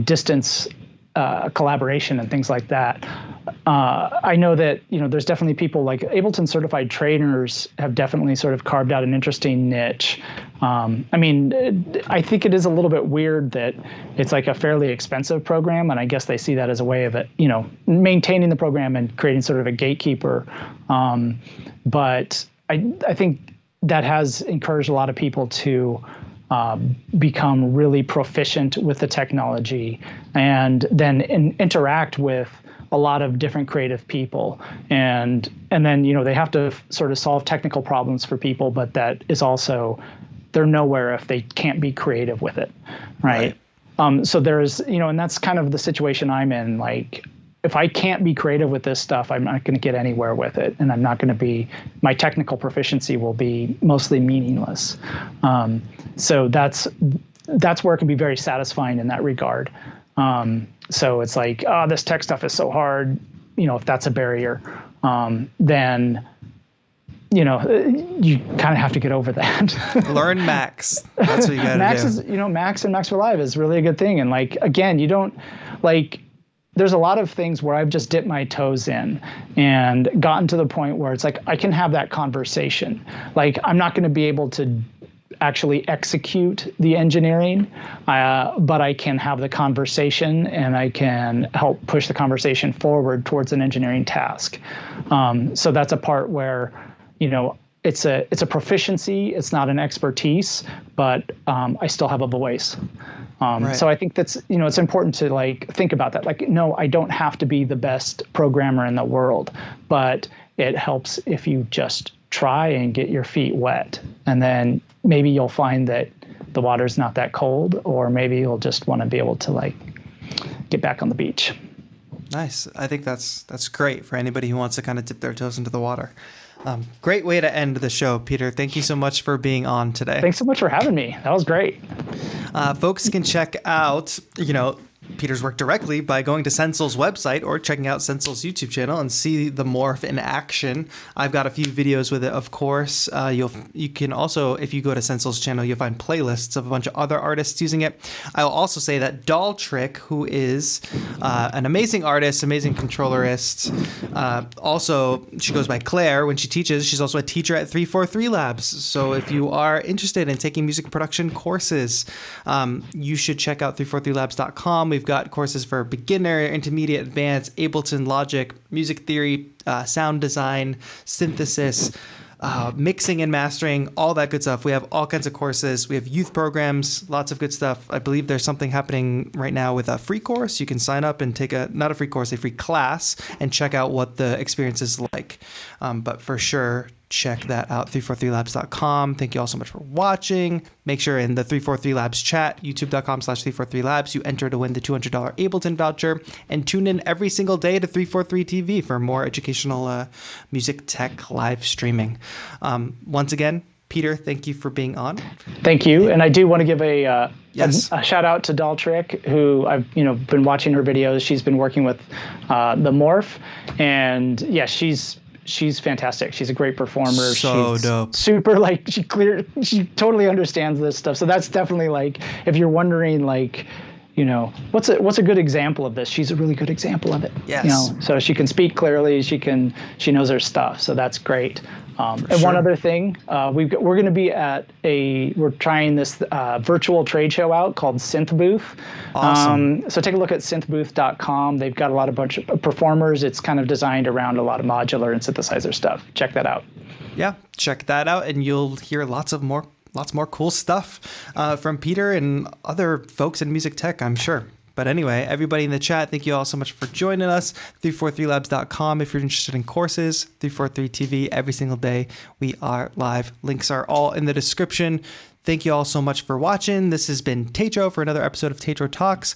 distance collaboration and things like that. I know that, there's definitely people like Ableton Certified Trainers have definitely sort of carved out an interesting niche. I think it is a little bit weird that it's like a fairly expensive program, and I guess they see that as a way of it, maintaining the program and creating sort of a gatekeeper. But I think that has encouraged a lot of people to become really proficient with the technology and then interact with a lot of different creative people. And then, they have to sort of solve technical problems for people, but that is also, they're nowhere if they can't be creative with it. Right. So there's, and that's kind of the situation I'm in. Like, if I can't be creative with this stuff, I'm not going to get anywhere with it. And I'm not going to be, my technical proficiency will be mostly meaningless. So that's where it can be very satisfying in that regard. So it's like, oh, this tech stuff is so hard. If that's a barrier, then, you kind of have to get over that. Learn Max. That's what you got to do. Max is, Max and Max for Live is really a good thing. And like, again, there's a lot of things where I've just dipped my toes in and gotten to the point where it's like, I can have that conversation. Like, I'm not going to be able to actually execute the engineering, but I can have the conversation and I can help push the conversation forward towards an engineering task. So that's a part where, it's a proficiency. It's not an expertise, but I still have a voice. Right. So I think that's, it's important to like think about that. Like, no, I don't have to be the best programmer in the world, but it helps if you just try and get your feet wet. And then maybe you'll find that the water's not that cold, or maybe you'll just want to be able to like get back on the beach. Nice. I think that's great for anybody who wants to kind of dip their toes into the water. Great way to end the show, Peter. Thank you so much for being on today. Thanks so much for having me. That was great. Folks can check out, Peter's work directly by going to Sensel's website or checking out Sensel's YouTube channel and see the morph in action. I've got a few videos with it, of course. You can also, if you go to Sensel's channel, you'll find playlists of a bunch of other artists using it. I will also say that dolltr, who is an amazing artist, amazing controllerist. Also, she goes by Claire when she teaches. She's also a teacher at 343 Labs. So if you are interested in taking music production courses, you should check out 343labs.com. We've got courses for beginner, intermediate, advanced, Ableton, Logic, music theory, sound design, synthesis, mixing and mastering, all that good stuff. We have all kinds of courses. We have youth programs, lots of good stuff. I believe there's something happening right now with a free course. You can sign up and take not a free course, a free class, and check out what the experience is like. But for sure, check that out, 343labs.com. Thank you all so much for watching. Make sure in the 343 Labs chat, youtube.com/343labs, you enter to win the $200 Ableton voucher, and tune in every single day to 343 TV for more educational music tech live streaming. Once again, Peter, thank you for being on. Thank you. And I do want to give a shout out to dolltr, who I've been watching her videos. She's been working with the morph, and yeah, she's fantastic. She's a great performer. So she's dope. Super, like, she totally understands this stuff. So that's definitely, like, if you're wondering, like, what's a good example of this? She's a really good example of it. Yes. So she can speak clearly. She knows her stuff. So that's great. And sure. One other thing, we're going to be we're trying this virtual trade show out called Synth Booth. Awesome. So take a look at synthbooth.com. They've got a bunch of performers. It's kind of designed around a lot of modular and synthesizer stuff. Check that out. Yeah, check that out, and you'll hear lots more cool stuff from Peter and other folks in music tech, I'm sure. But anyway, everybody in the chat, thank you all so much for joining us. 343labs.com if you're interested in courses. 343 TV every single day. We are live. Links are all in the description. Thank you all so much for watching. This has been TAETRO for another episode of TAETRO Talks.